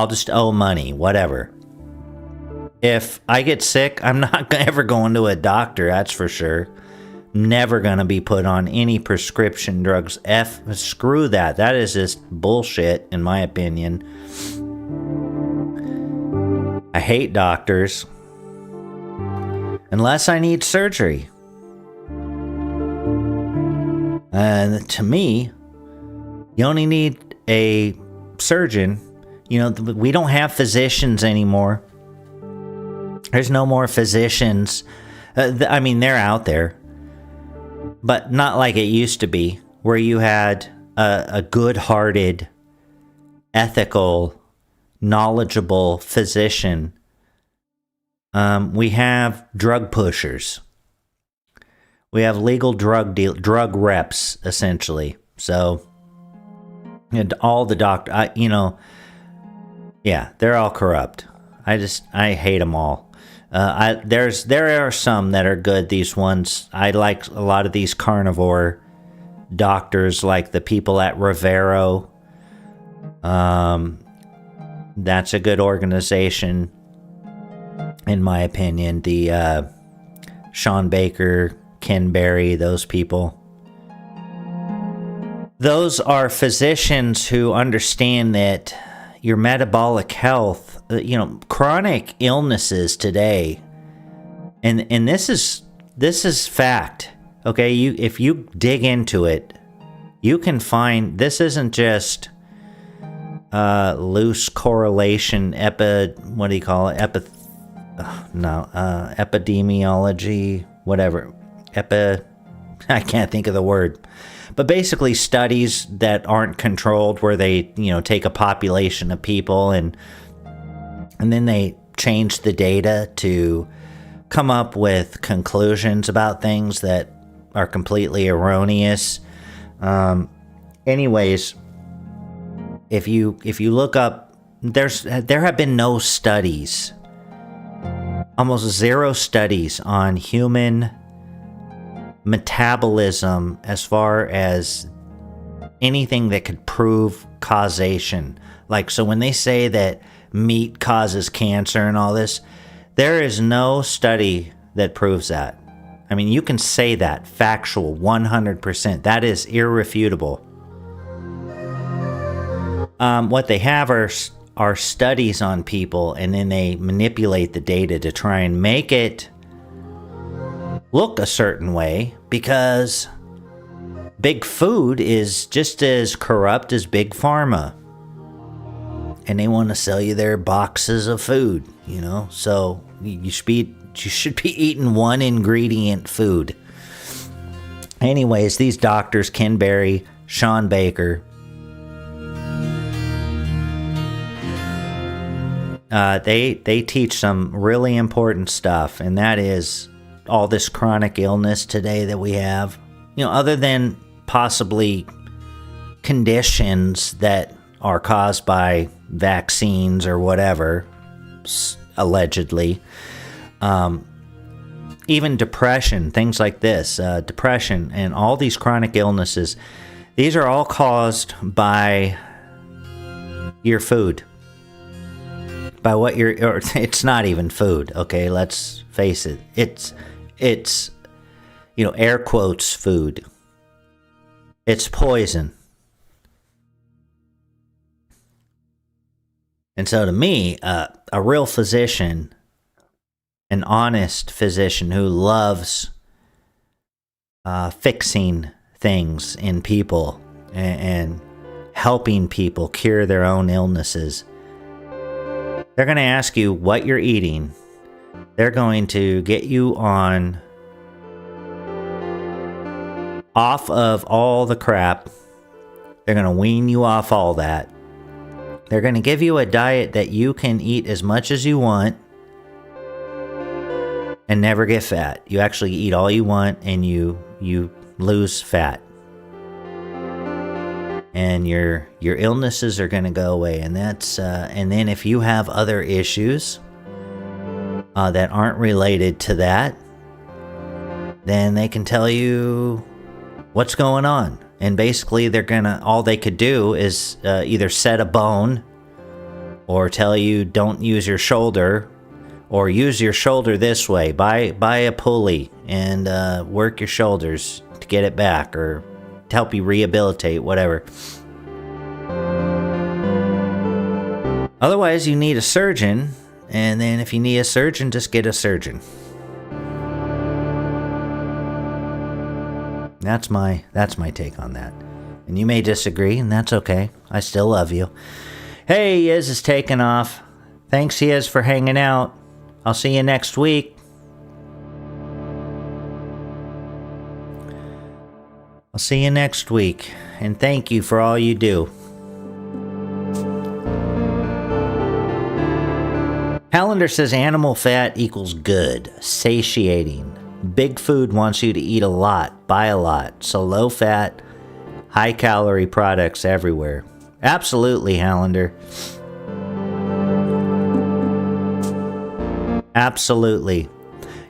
just owe money, whatever. If I get sick, I'm not ever going to a doctor, that's for sure. Never gonna be put on any prescription drugs. Screw that. That is just bullshit, in my opinion. I hate doctors. Unless I need surgery. And to me, you only need a surgeon. We don't have physicians anymore. There's no more physicians. They're out there. But not like it used to be, where you had a good-hearted, ethical, knowledgeable physician. We have drug pushers. We have legal drug reps, essentially. So, and all the yeah, they're all corrupt. I hate them all. There are some that are good. These ones, I like a lot of these carnivore doctors, like the people at Rivero. That's a good organization, in my opinion. The Sean Baker, Ken Berry, those people. Those are physicians who understand that your metabolic health, chronic illnesses today, and this is fact. Okay, if you dig into it, you can find this isn't just loose correlation, epidemiology, whatever, I can't think of the word. But basically studies that aren't controlled, where they, take a population of people and then they change the data to come up with conclusions about things that are completely erroneous. Anyways, if you look up, there have been no studies, almost zero studies on human metabolism as far as anything that could prove causation. Like, so when they say that meat causes cancer and all this. There is no study that proves that. I mean, you can say that, factual, 100%. That is irrefutable. What they have are studies on people, and then they manipulate the data to try and make it look a certain way, because big food is just as corrupt as big pharma. And they want to sell you their boxes of food, you know? So you should be eating one ingredient food. Anyways, these doctors, Ken Berry, Sean Baker, they teach some really important stuff, and that is all this chronic illness today that we have. You know, other than possibly conditions that are caused by vaccines or whatever, allegedly. Even depression, things like this, depression and all these chronic illnesses, these are all caused by your food. By what or it's not even food, okay? Let's face it. It's you know, air quotes food. It's poison. And so to me, a real physician, an honest physician who loves fixing things in people and helping people cure their own illnesses, they're going to ask you what you're eating. They're going to get you off of all the crap. They're going to wean you off all that. They're going to give you a diet that you can eat as much as you want and never get fat. You actually eat all you want and you lose fat. And your illnesses are going to go away. And that's and then if you have other issues that aren't related to that, then they can tell you what's going on. And basically, all they could do is either set a bone or tell you don't use your shoulder, or use your shoulder this way. Buy a pulley and work your shoulders to get it back, or to help you rehabilitate, whatever. Otherwise, you need a surgeon, and then if you need a surgeon, just get a surgeon. That's my take on that. And you may disagree, and that's okay. I still love you. Hey, Yiz is taking off. Thanks, Yiz, for hanging out. I'll see you next week. I'll see you next week, and thank you for all you do. Calendar says animal fat equals good, satiating. Big food wants you to eat a lot, buy a lot, so low fat, high calorie products everywhere. Absolutely, Calendar. Absolutely.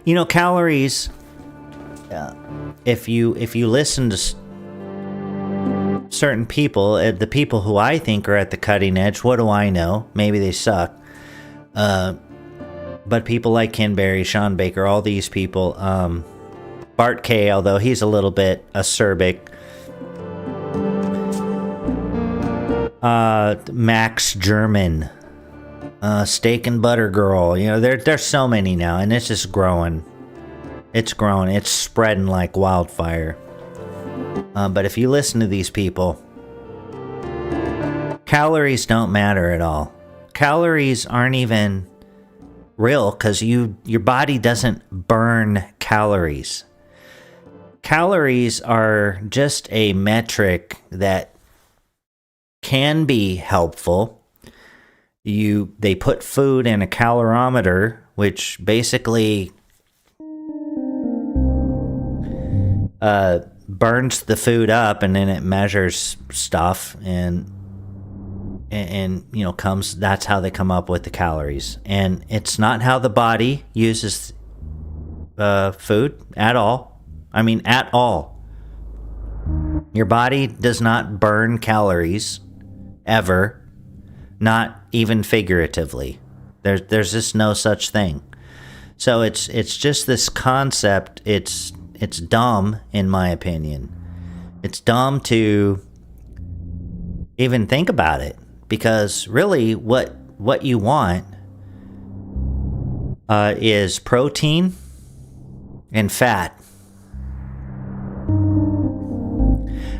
You know, calories, if you listen to certain people, the people who I think are at the cutting edge, what do I know? Maybe they suck. But people like Ken Berry, Sean Baker, all these people, Bart K, although he's a little bit acerbic, Max German, Steak and Butter Girl, you know, there's so many now, and it's just growing. It's growing. It's spreading like wildfire. But if you listen to these people, calories don't matter at all. Calories aren't even real, because your body doesn't burn calories. Calories are just a metric that can be helpful. They put food in a calorimeter, which basically burns the food up, and then it measures stuff, and you know, that's how they come up with the calories. And it's not how the body uses food at all. I mean, at all. Your body does not burn calories ever. Not even figuratively. There's just no such thing. So it's just this concept. It's dumb, in my opinion. It's dumb to even think about it, because really what you want is protein and fat.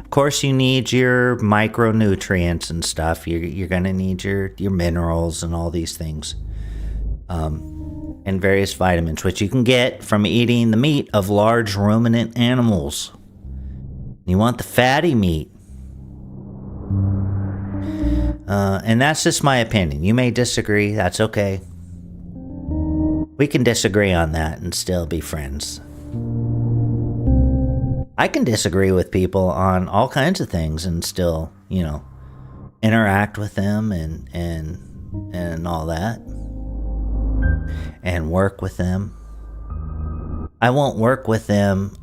Of course, you need your micronutrients and stuff. You're going to need your minerals and all these things. And various vitamins, which you can get from eating the meat of large ruminant animals. You want the fatty meat. And that's just my opinion. You may disagree. That's okay. We can disagree on that and still be friends. I can disagree with people on all kinds of things and still, interact with them and all that. And work with them. I won't work with them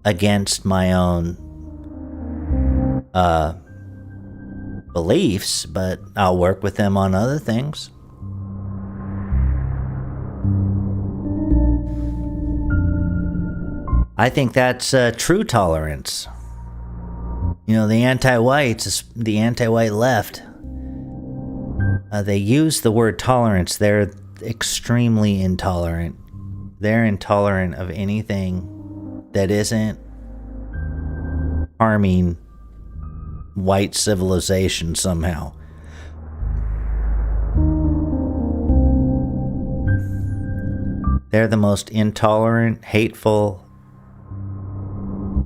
against my own beliefs, but I'll work with them on other things. I think that's true tolerance. The anti-whites, the anti-white left, they use the word tolerance. They're extremely intolerant. They're intolerant of anything that isn't harming white civilization somehow. They're the most intolerant, hateful,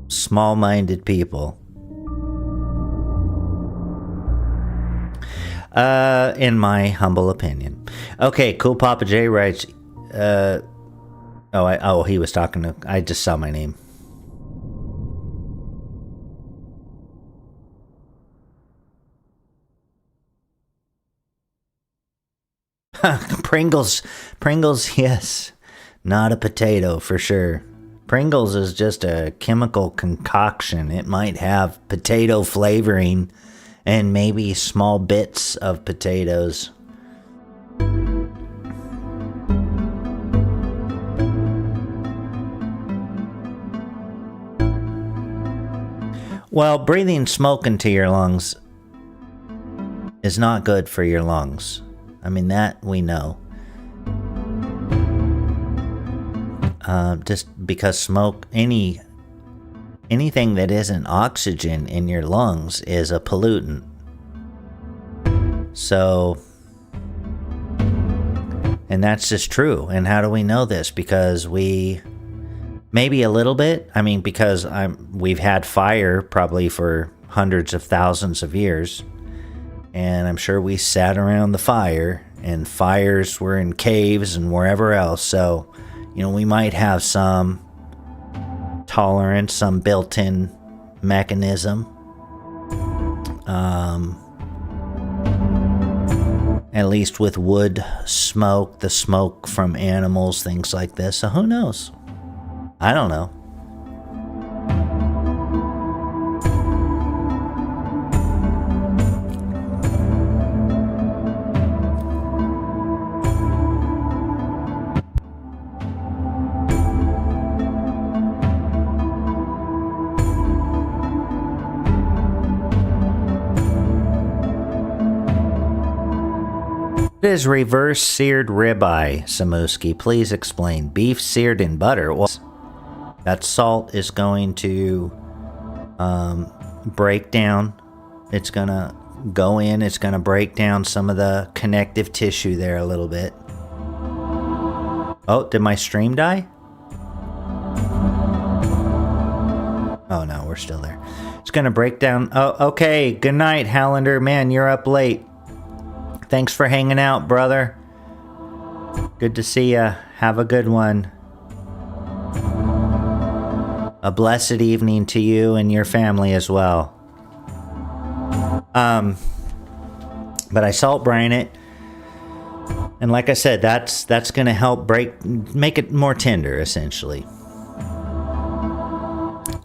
small-minded people. In my humble opinion. Okay, Cool Papa J writes, he was talking to, I just saw my name. Pringles, yes. Not a potato for sure. Pringles is just a chemical concoction. It might have potato flavoring and maybe small bits of potatoes. Well, breathing smoke into your lungs is not good for your lungs. I mean, that we know. Just because smoke, anything that isn't oxygen in your lungs is a pollutant. So, and that's just true. And how do we know this? Because maybe a little bit. I mean, because we've had fire probably for hundreds of thousands of years. And I'm sure we sat around the fire, and fires were in caves and wherever else. So, we might have some tolerance, some built-in mechanism. At least with wood smoke, the smoke from animals, things like this. So who knows? I don't know. What is reverse seared ribeye, Samuski? Please explain. Beef seared in butter. Well, that salt is going to break down. It's going to go in. It's going to break down some of the connective tissue there a little bit. Oh, did my stream die? Oh, no, we're still there. It's going to break down. Oh, okay. Good night, Hallander. Man, you're up late. Thanks for hanging out, brother. Good to see ya. Have a good one. A blessed evening to you and your family as well. But I salt brine it. And like I said, that's going to help make it more tender, essentially.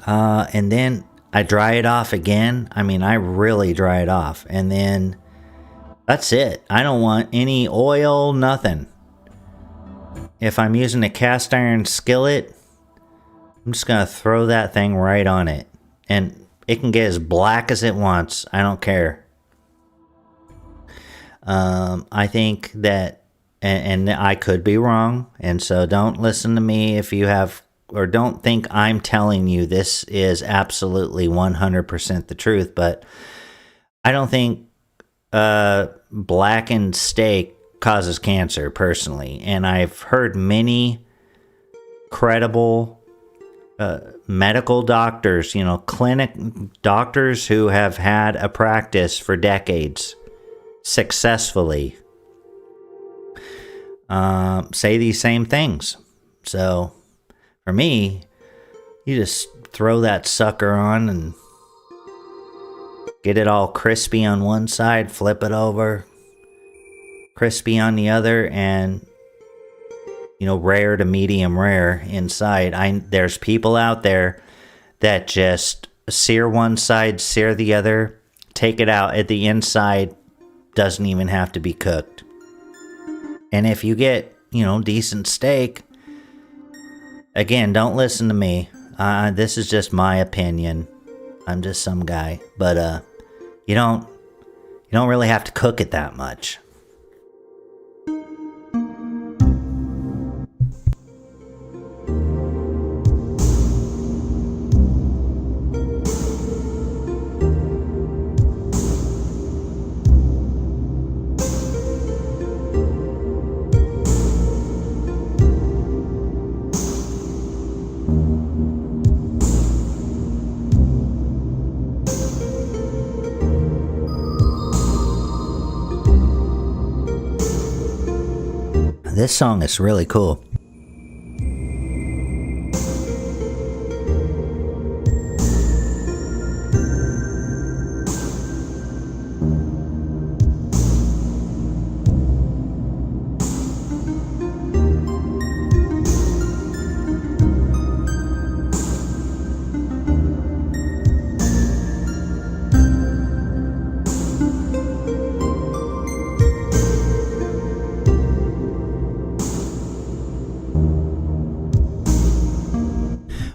And then I dry it off again. I mean, I really dry it off. And then That's it. I don't want any oil, nothing. If I'm using a cast iron skillet, I'm just gonna throw that thing right on it. And it can get as black as it wants. I don't care. I think that, and I could be wrong, and so don't listen to me if you have, or don't think I'm telling you this is absolutely 100% the truth, but I don't think blackened steak causes cancer, personally. And I've heard many credible medical doctors, clinic doctors who have had a practice for decades successfully say these same things. So for me, you just throw that sucker on and get it all crispy on one side, flip it over, crispy on the other, and rare to medium rare inside. There's people out there that just sear one side, sear the other, take it out at the inside, doesn't even have to be cooked. And if you get, decent steak, again, don't listen to me. This is just my opinion. I'm just some guy, but you don't really have to cook it that much. This song is really cool.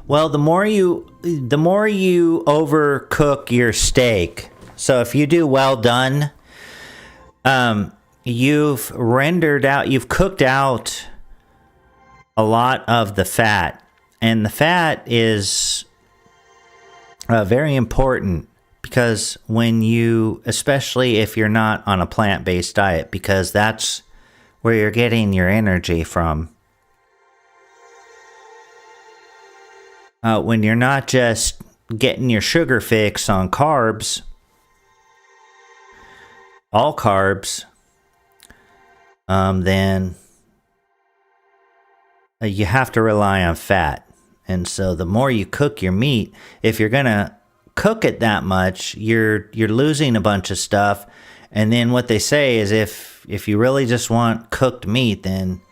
Well, the more you overcook your steak, so if you do well done, you've cooked out a lot of the fat, and the fat is very important because especially if you're not on a plant-based diet, because that's where you're getting your energy from. When you're not just getting your sugar fix on carbs, all carbs, then you have to rely on fat. And so the more you cook your meat, if you're going to cook it that much, you're losing a bunch of stuff. And then what they say is if you really just want cooked meat, then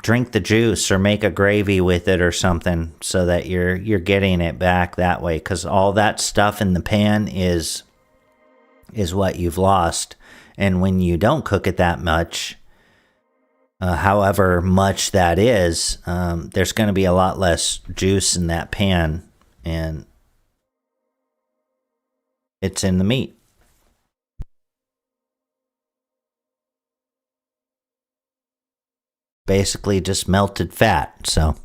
drink the juice or make a gravy with it or something so that you're getting it back that way, because all that stuff in the pan is what you've lost. And when you don't cook it that much, however much that is, there's going to be a lot less juice in that pan, and it's in the meat. Basically just melted fat. So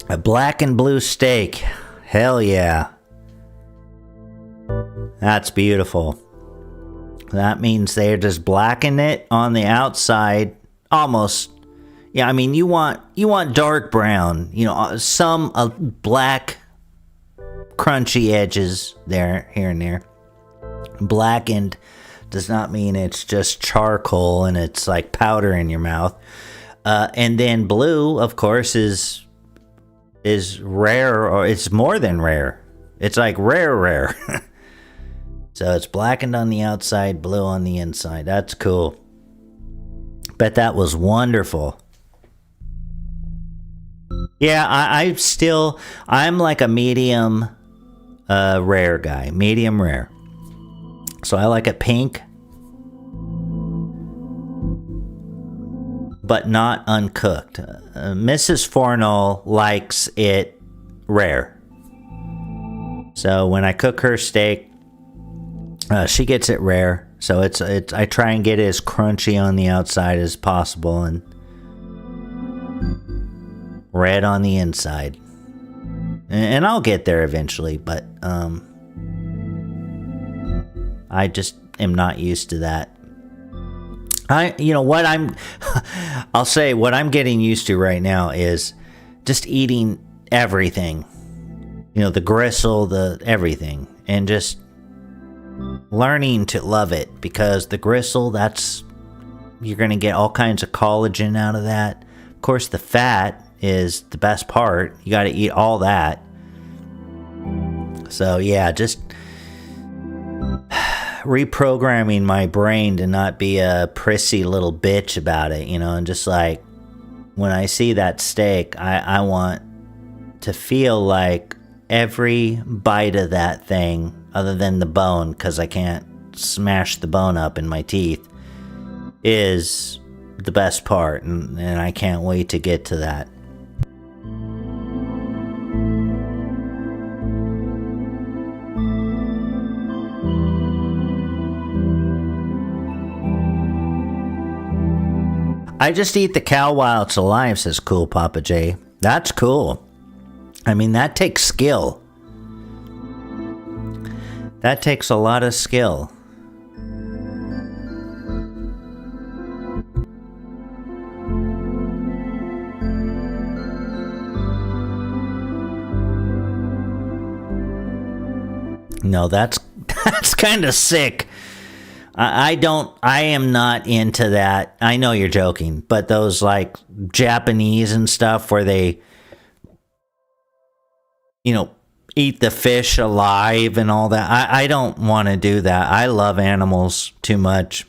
a black and blue steak, hell yeah, that's beautiful. That means they're just blacking it on the outside, almost. Yeah, I mean, you want dark brown, some black crunchy edges there, here and there. Blackened does not mean it's just charcoal and it's like powder in your mouth. And then blue, of course, is rare, or it's more than rare. It's like rare. So it's blackened on the outside, blue on the inside. That's cool. Bet that was wonderful. Yeah, I'm like a medium rare guy. Medium rare. So I like it pink, but not uncooked. Mrs. Fornull likes it rare. So when I cook her steak, she gets it rare. So it's I try and get it as crunchy on the outside as possible and red on the inside. And I'll get there eventually, but I just am not used to that. I'll say what I'm getting used to right now is just eating everything. The gristle, the everything, and just learning to love it, because the gristle, you're going to get all kinds of collagen out of that. Of course, the fat is the best part. You got to eat all that. So yeah, just reprogramming my brain to not be a prissy little bitch about it, and just like when I see that steak, I want to feel like every bite of that thing, other than the bone, because I can't smash the bone up in my teeth, is the best part, and I can't wait to get to that. I just eat the cow while it's alive, says Cool Papa J. That's cool. I mean, that takes skill. That takes a lot of skill. No, that's kind of sick. I am not into that. I know you're joking, but those like Japanese and stuff where they, eat the fish alive and all that. I don't want to do that. I love animals too much.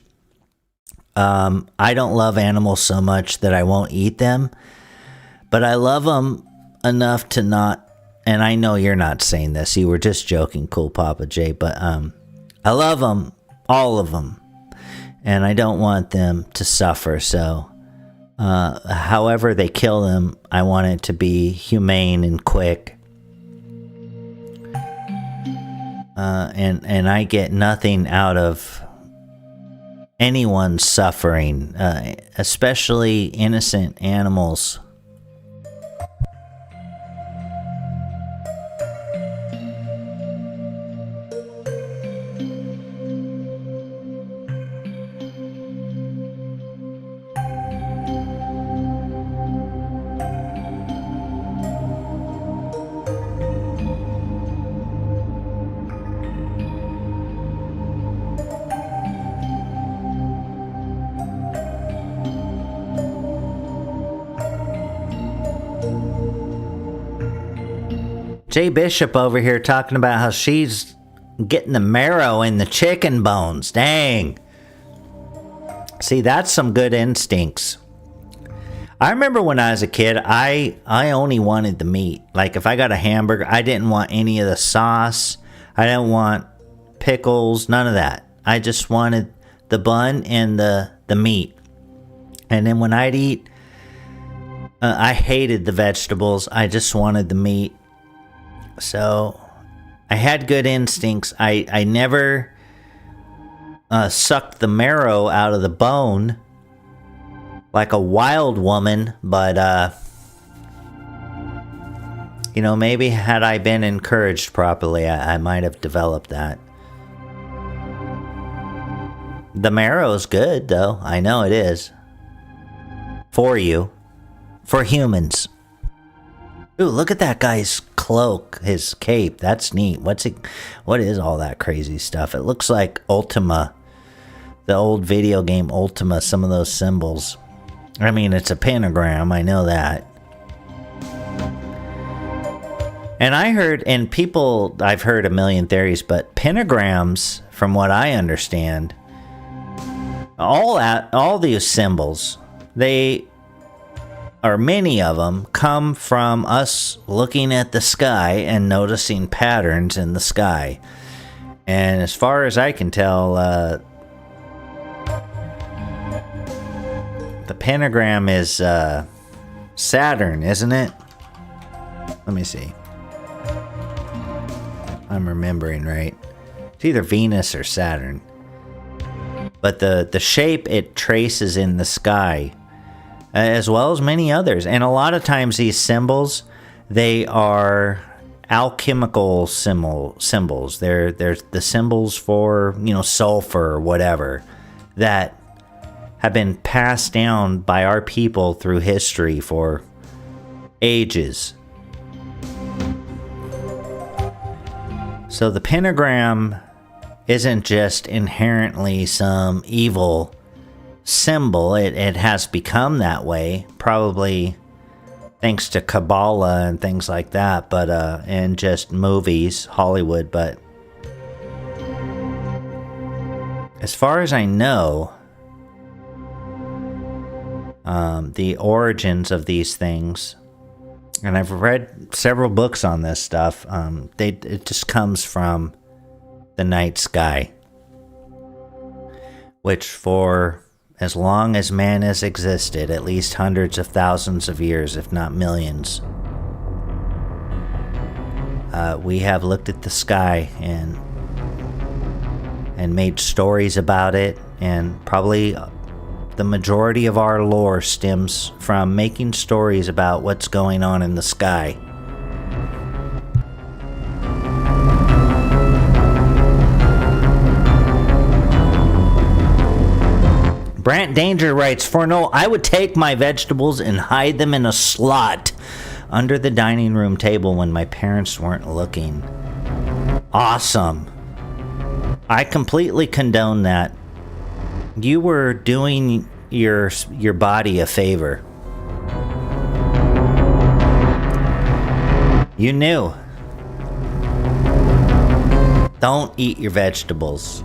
I don't love animals so much that I won't eat them, but I love them enough to not, and I know you're not saying this. You were just joking, Cool Papa J, but I love them. All of them, and I don't want them to suffer. So, however they kill them, I want it to be humane and quick. And I get nothing out of anyone suffering, especially innocent animals. Jay Bishop over here talking about how she's getting the marrow in the chicken bones. Dang. See, that's some good instincts. I remember when I was a kid, I only wanted the meat. Like if I got a hamburger, I didn't want any of the sauce. I didn't want pickles, none of that. I just wanted the bun and the meat. And then when I'd eat, I hated the vegetables. I just wanted the meat. So I had good instincts. I never sucked the marrow out of the bone like a wild woman, but maybe had I been encouraged properly, I might have developed that. The marrow's good, though. I know it is. For you. For humans. Ooh, look at that guy's cloak, his cape. That's neat. What is all that crazy stuff? It looks like Ultima, the old video game Ultima, some of those symbols. I mean, it's a pentagram, I know that. And I've heard a million theories, but pentagrams, from what I understand, all these symbols, they or many of them, come from us looking at the sky and noticing patterns in the sky. And as far as I can tell, the pentagram is Saturn, isn't it? Let me see. I'm remembering right. It's either Venus or Saturn. But the shape it traces in the sky, as well as many others. And a lot of times these symbols, they are alchemical symbols. They're the symbols for, sulfur or whatever, that have been passed down by our people through history for ages. So the pentagram isn't just inherently some evil symbol. It has become that way, probably thanks to Kabbalah and things like that, but and just movies, Hollywood. But as far as I know, the origins of these things, and I've read several books on this stuff, it just comes from the night sky, which for as long as man has existed, at least hundreds of thousands of years, if not millions, we have looked at the sky and made stories about it, and probably the majority of our lore stems from making stories about what's going on in the sky. Brant Danger writes, Fornull, I would take my vegetables and hide them in a slot under the dining room table when my parents weren't looking. Awesome. I completely condone that. You were doing your body a favor. You knew. Don't eat your vegetables.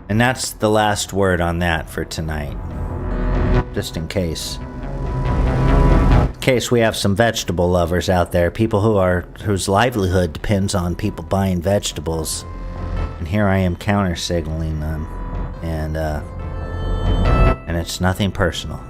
And that's the last word on that for tonight. Just in case. In case we have some vegetable lovers out there, people whose livelihood depends on people buying vegetables. And here I am counter-signaling them. And it's nothing personal.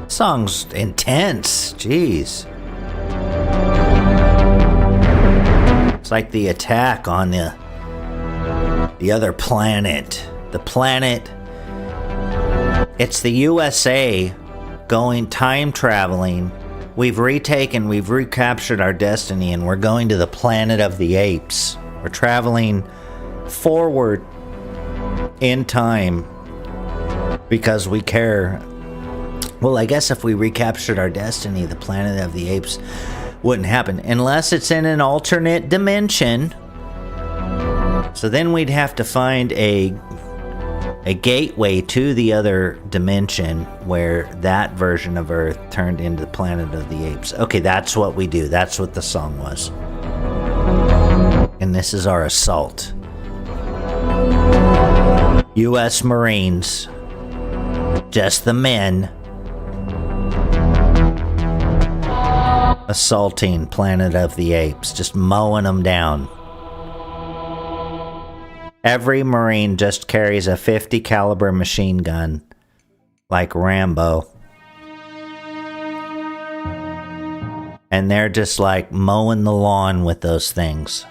Song's intense. Jeez. It's like the attack on the other planet. The planet. It's the USA going time traveling. We've recaptured our destiny, and we're going to the planet of the apes. We're traveling forward in time because we care. Well, I guess if we recaptured our destiny, the planet of the apes wouldn't happen. Unless it's in an alternate dimension. So then we'd have to find a a gateway to the other dimension where that version of Earth turned into the Planet of the Apes. Okay, that's what we do. That's what the song was. And this is our assault. U.S. Marines. Just the men. Assaulting Planet of the Apes. Just mowing them down. Every Marine just carries a .50 caliber machine gun, like Rambo. And they're just like mowing the lawn with those things.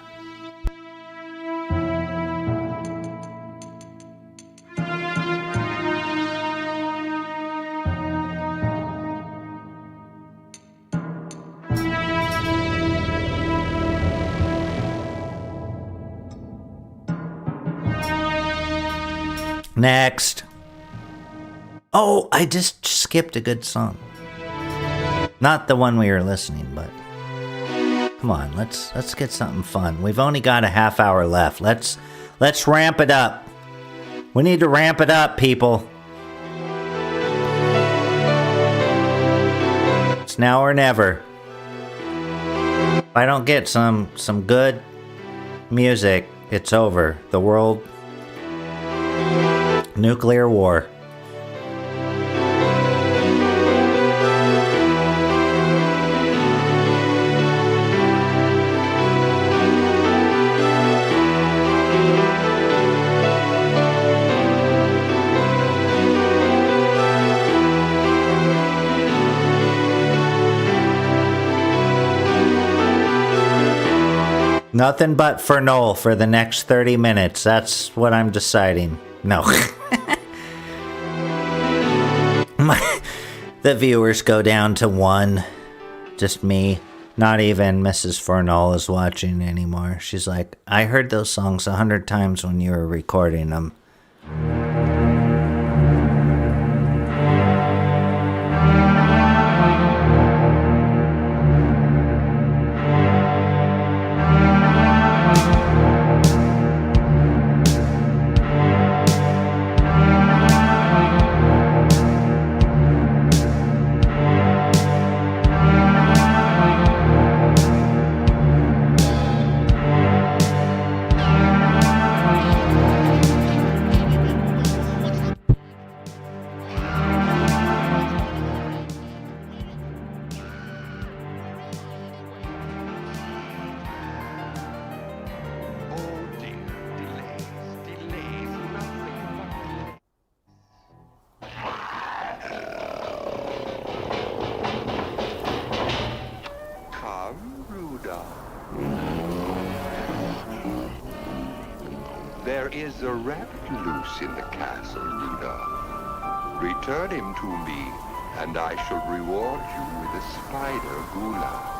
Next. Oh, I just skipped a good song. Not the one we were listening, but come on, let's get something fun. We've only got a half hour left. Let's ramp it up. We need to ramp it up, people. It's now or never. If I don't get some good music, it's over. The world. Nuclear war. Nothing but Fornull for the next 30 minutes. That's what I'm deciding. No. The viewers go down to 1. Just me. Not even Mrs. Fornull is watching anymore. She's like, I heard those songs 100 times when you were recording them. There is a rabbit loose in the castle, Ruda. Return him to me, and I shall reward you with a spider gula.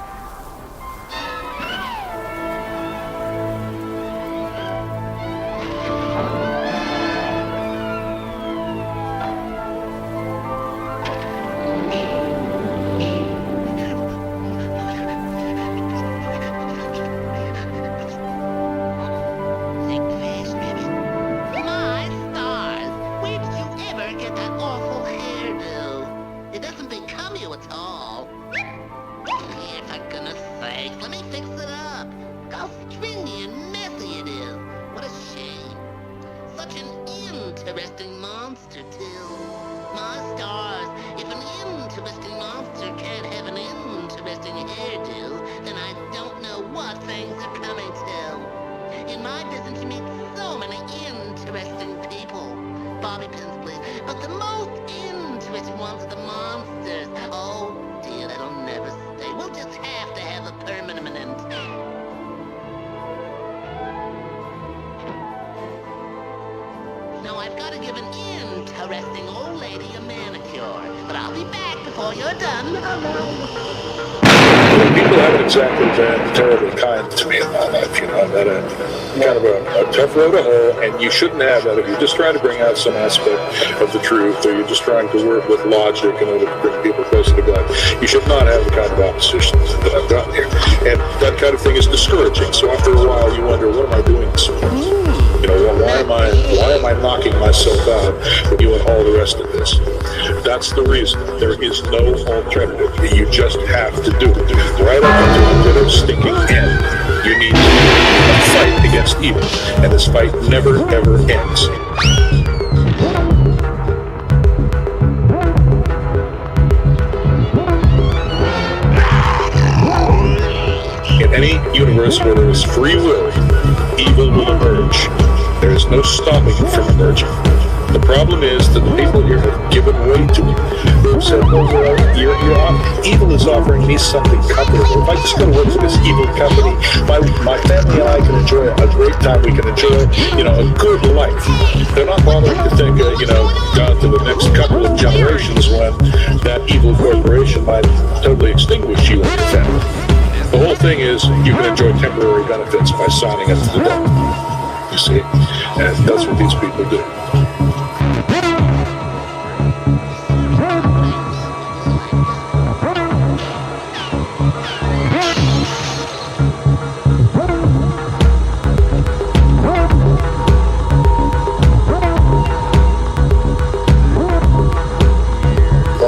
People haven't exactly been terribly kind to me in my life, you know. I've had a kind of a tough road to hoe, and you shouldn't have that if you're just trying to bring out some aspect of the truth, or you're just trying to work with logic in order to bring people closer to God. You should not have the kind of opposition that I've gotten here. And that kind of thing is discouraging. So after a while, you wonder, what am I doing this for? Why am I knocking myself out when you want all the rest of this? That's the reason. There is no alternative. You just have to do it. Right up until the bitter, stinking end, you need to fight against evil. And this fight never, ever ends. In any universe where there is free will, evil will emerge. There is no stopping it from emerging. The problem is that the people here have given way to it. They've said, oh, well, evil is offering me something comfortable. If I just go to work for this evil company, my family and I can enjoy a great time. We can enjoy, a good life. They're not bothering to think, down to the next couple of generations when that evil corporation might totally extinguish you and your family. The whole thing is you can enjoy temporary benefits by signing up to the devil. You see? And that's what these people do.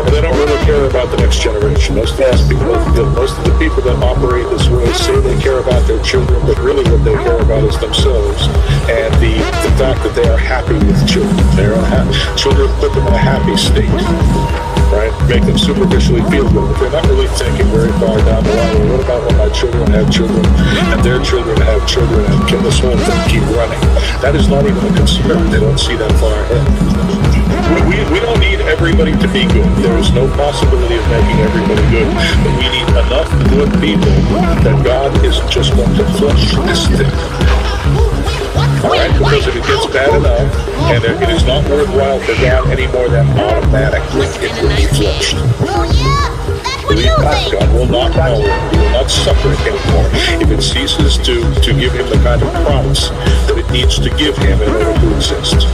They don't really care about the next generation. Most of the people that operate this way say they care about their children, but really what they care about is themselves and the fact that they are happy with children. Children put them in a happy state, right? Make them superficially feel good. But they're not really thinking very far down the line. Well, what about when my children have children and their children have children, and can this whole thing keep running? That is not even a concern. They don't see that far ahead. We don't need everybody to be good. There is no possibility of making everybody good. But we need enough good people that God isn't just going to flush this thing. Alright? Because if it gets bad enough, and it is not worthwhile for God any more than automatically, it will be flushed. Believe God, God will not know it. He will not suffer it anymore if it ceases to give him the kind of promise that it needs to give him in order to exist.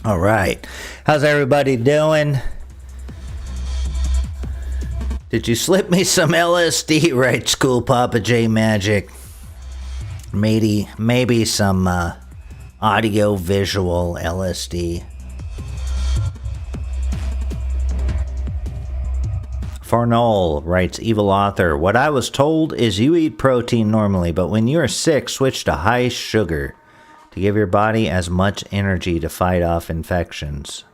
All right. How's everybody doing? Did you slip me some LSD? Right, School Papa J Magic. Maybe some audio visual LSD. Fornull writes, Evil Author, what I was told is you eat protein normally, but when you are sick, switch to high sugar to give your body as much energy to fight off infections.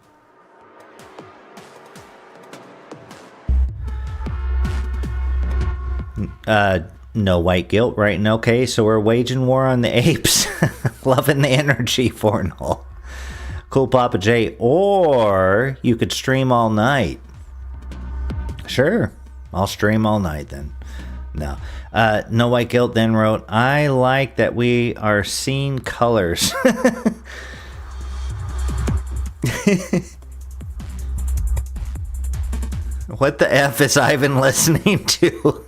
No white guilt, right? Okay, so we're waging war on the apes. Loving the energy, Fornull. Cool Papa J. Or you could stream all night. Sure, I'll stream all night then. No. No White Guilt then wrote, I like that we are seeing colors. What the F is Ivan listening to?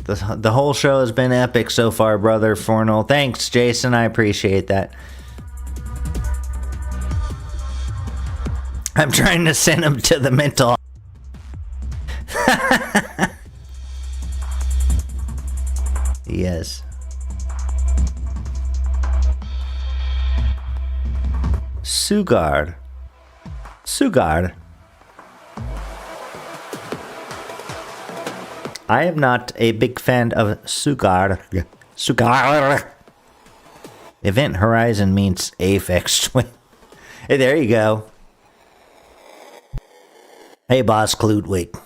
The whole show has been epic so far, brother Fornull. Thanks, Jason. I appreciate that. I'm trying to send him to the mental. Yes. Sugar. I am not a big fan of sugar. Event Horizon means Aphex Twin. Hey, there you go. Hey, Boss Klutwig.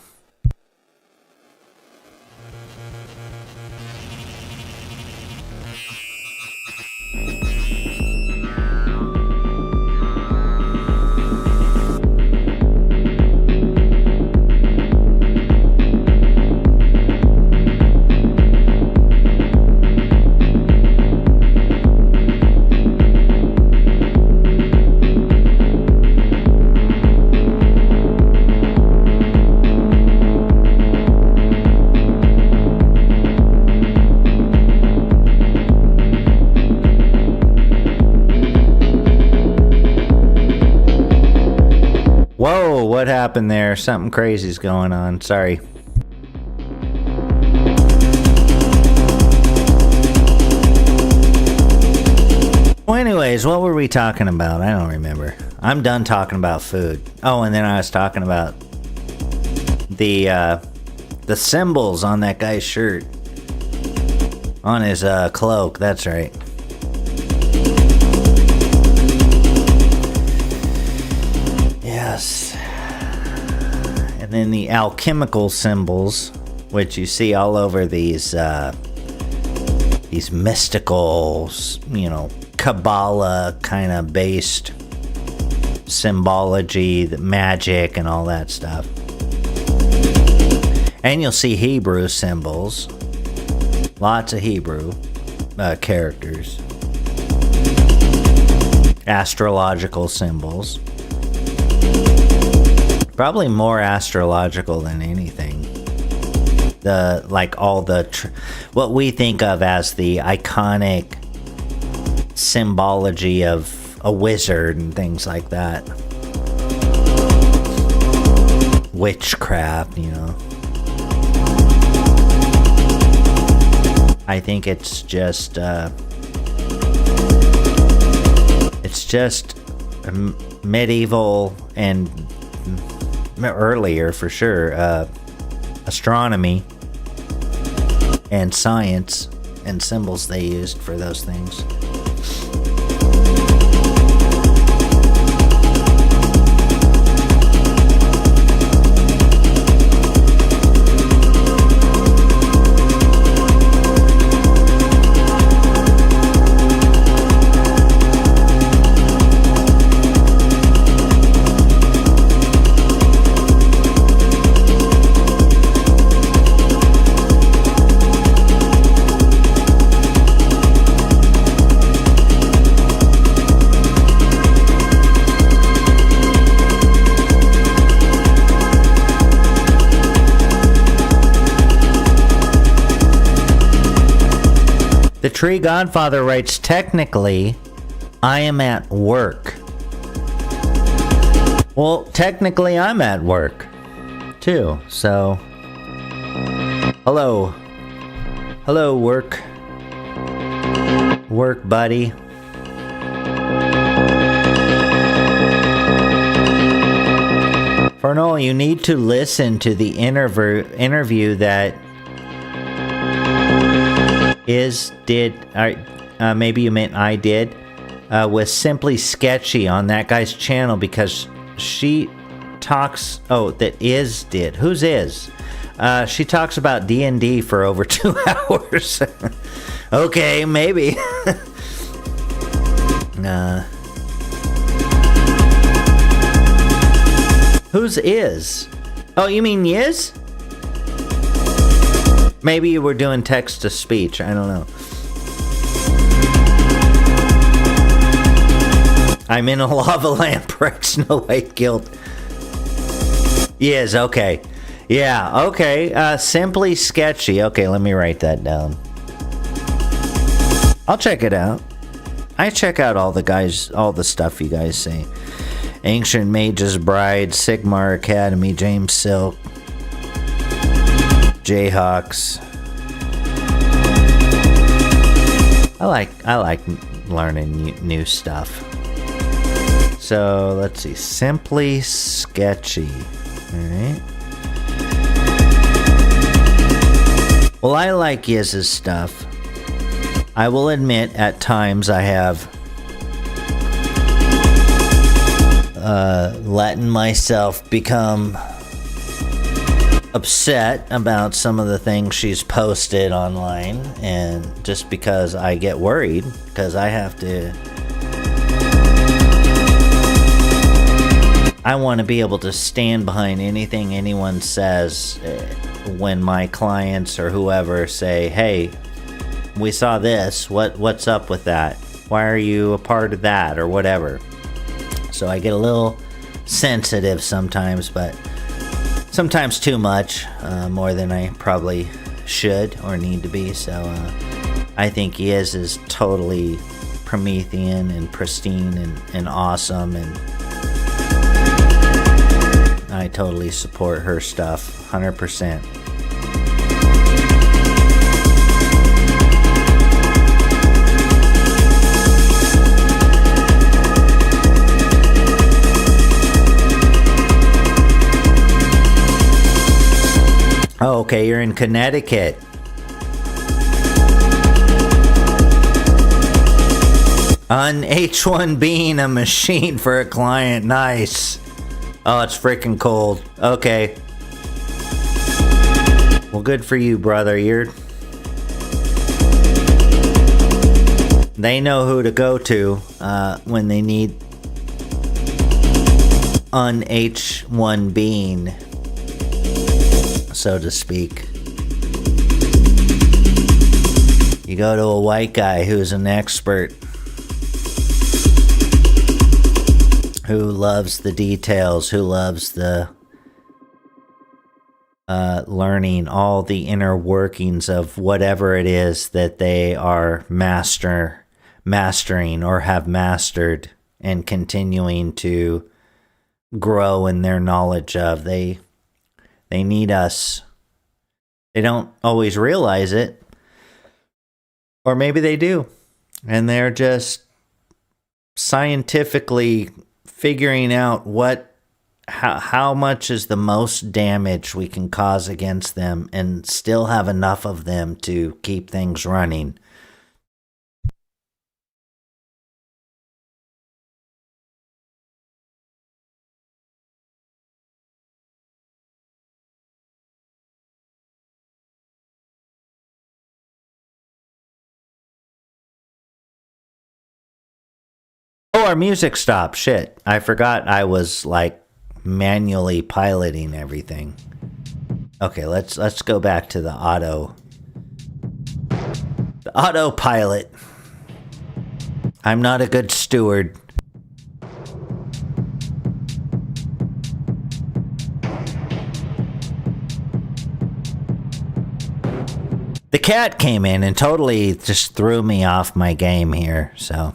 Whoa, what happened there? Something crazy's going on. Sorry. Well, anyways, what were we talking about? I don't remember. I'm done talking about food. Oh, and then I was talking about the symbols on that guy's shirt. On his cloak, that's right. Yes. And then the alchemical symbols, which you see all over these mystical, Kabbalah kind of based symbology, the magic and all that stuff. And you'll see Hebrew symbols. Lots of Hebrew characters. Astrological symbols. Probably more astrological than anything. What we think of as the iconic symbology of a wizard and things like that. Witchcraft, I think it's just medieval and earlier for sure, astronomy and science and symbols they used for those things. The Tree Godfather writes, technically, I am at work. Well, technically I'm at work too, so hello. Hello, work. Work, buddy. Fornull, you need to listen to the interview that maybe you meant I did, with Simply Sketchy on that guy's channel, because she talks, whose is? She talks about D&D for over 2 hours. Okay, maybe. Whose is? Oh, you mean Yiz? Maybe you were doing text to speech. I don't know. I'm in a lava lamp, right? Snow White Guild. Yiz, okay. Yeah, okay. Simply Sketchy. Okay, let me write that down. I'll check it out. I check out all the stuff you guys say. Ancient Mage's Bride, Sigmar Academy, James Silk, Jayhawks. I like learning new stuff. So let's see, Simply Sketchy. All right. Well, I like Yiz's stuff. I will admit, at times I have letting myself become upset about some of the things she's posted online, and just because I get worried, because I want to be able to stand behind anything anyone says when my clients or whoever say, hey, we saw this, what's up with that? Why are you a part of that, or whatever? So I get a little sensitive sometimes, but sometimes too much, more than I probably should or need to be. So I think Yiz is totally Promethean and pristine and awesome, and I totally support her stuff 100%. Oh, okay, you're in Connecticut. On H1 being a machine for a client. Nice. Oh, it's freaking cold. Okay. Well, good for you, brother. They know who to go to when they need on H1 being, so to speak. You go to a white guy who's an expert, who loves the details, who loves the learning all the inner workings of whatever it is that they are mastering or have mastered and continuing to grow in their knowledge of. They need us. They don't always realize it, or maybe they do, and they're just scientifically figuring out how much is the most damage we can cause against them and still have enough of them to keep things running. Oh, our music stopped. Shit. I forgot I was like manually piloting everything. Okay, let's go back to the autopilot. I'm not a good steward. The cat came in and totally just threw me off my game here, so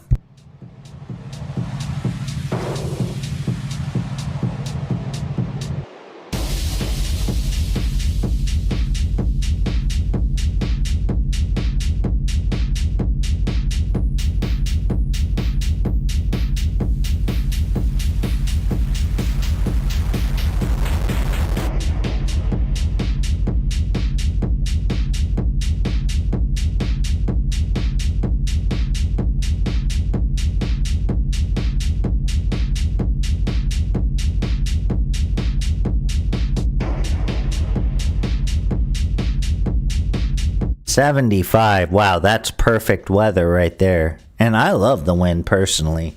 75. Wow, that's perfect weather right there. And I love the wind personally.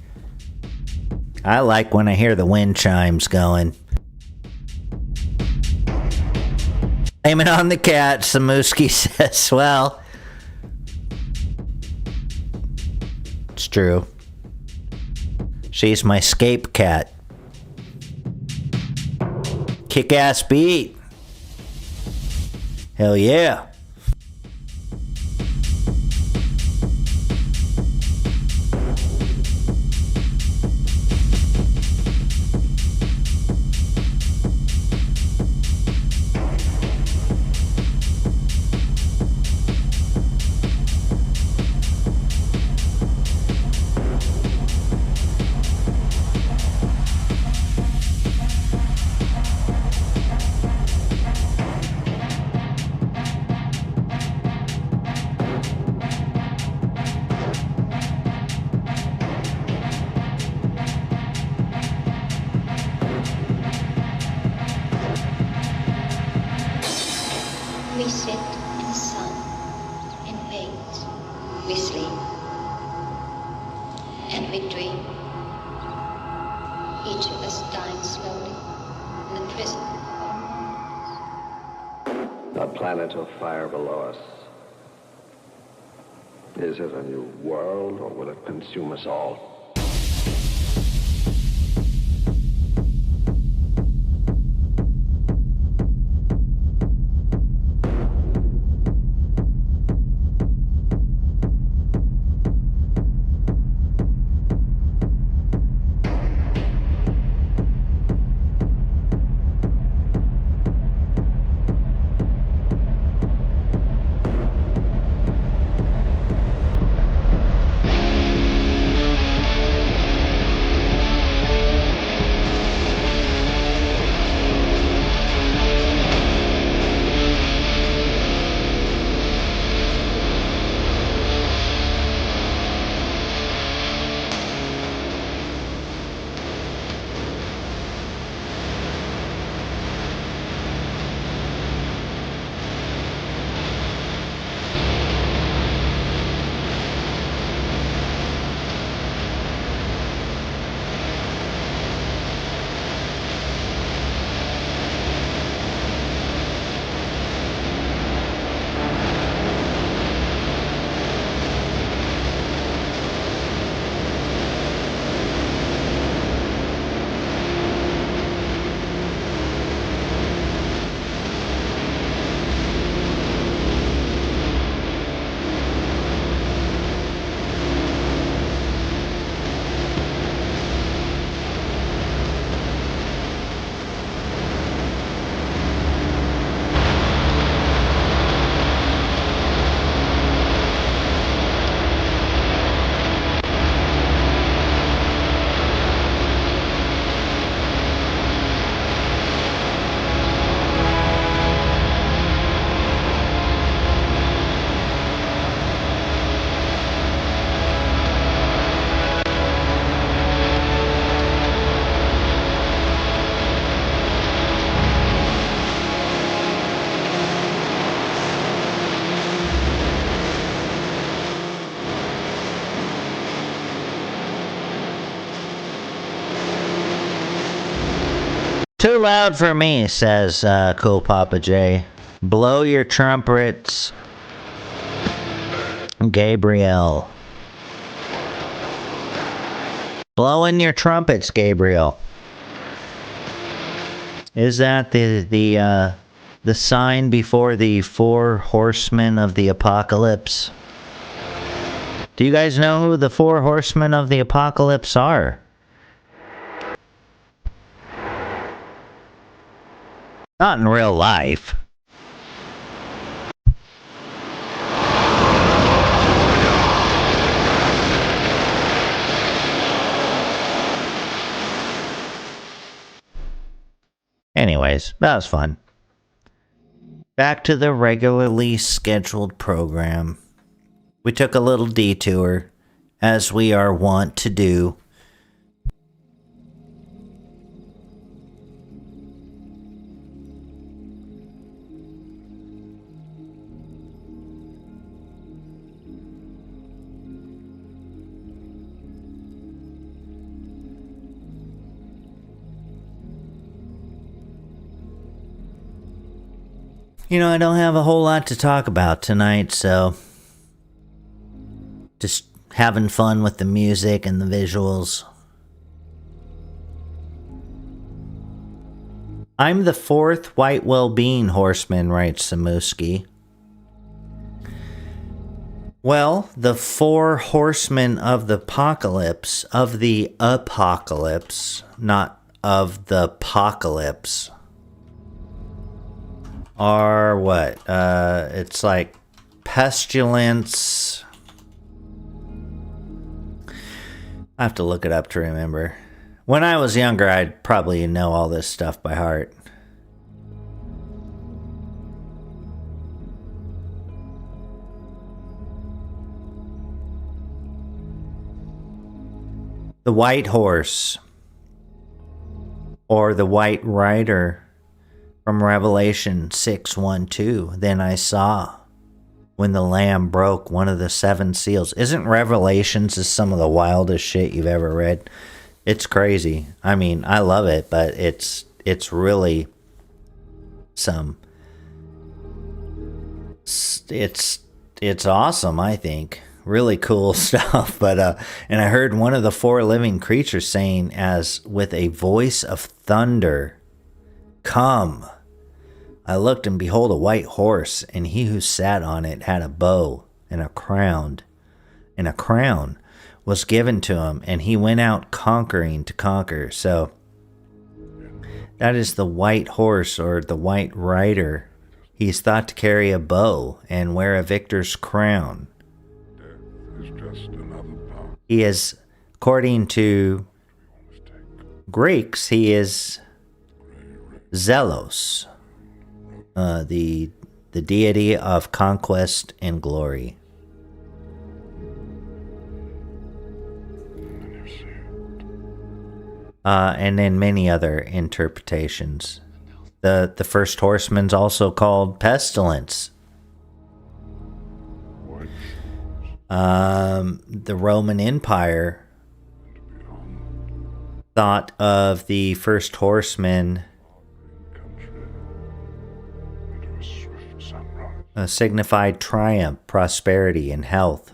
I like when I hear the wind chimes going. Blame it on the cat, Samuski says. Well, it's true. She's my scape cat. Kick-ass beat. Hell yeah. We sit in the sun, and wait. We sleep, and we dream. Each of us dying slowly in the prison of our minds. A planet of fire below us. Is it a new world, or will it consume us all? Too loud for me, says Cool Papa J. Blow your trumpets, Gabriel. Blow in your trumpets, Gabriel. Is that the sign before the 4 horsemen of the apocalypse? Do you guys know who the 4 horsemen of the apocalypse are? Not in real life. Anyways, that was fun. Back to the regularly scheduled program. We took a little detour, as we are wont to do. I don't have a whole lot to talk about tonight, so just having fun with the music and the visuals. I'm the fourth white well-being horseman, writes Samuski. Well, the four horsemen of the apocalypse, not of the apocalypse, are what? It's like pestilence. I have to look it up to remember. When I was younger, I'd probably know all this stuff by heart. The white horse, or the white rider, from Revelation 6:1-2. Then I saw when the Lamb broke one of the seven seals. Isn't Revelations is some of the wildest shit you've ever read? It's crazy. I mean, I love it, but it's really some. It's awesome, I think. Really cool stuff. But and I heard one of the four living creatures saying, as with a voice of thunder, "Come." I looked, and behold, a white horse, and he who sat on it had a bow and a crown. And a crown was given to him, and he went out conquering to conquer. So that is the white horse, or the white rider. He's thought to carry a bow and wear a victor's crown. He is, according to Greeks, he is Zelos, the deity of conquest and glory. And then many other interpretations. The first horseman's also called pestilence. The Roman Empire thought of the first horseman signified triumph, prosperity, and health.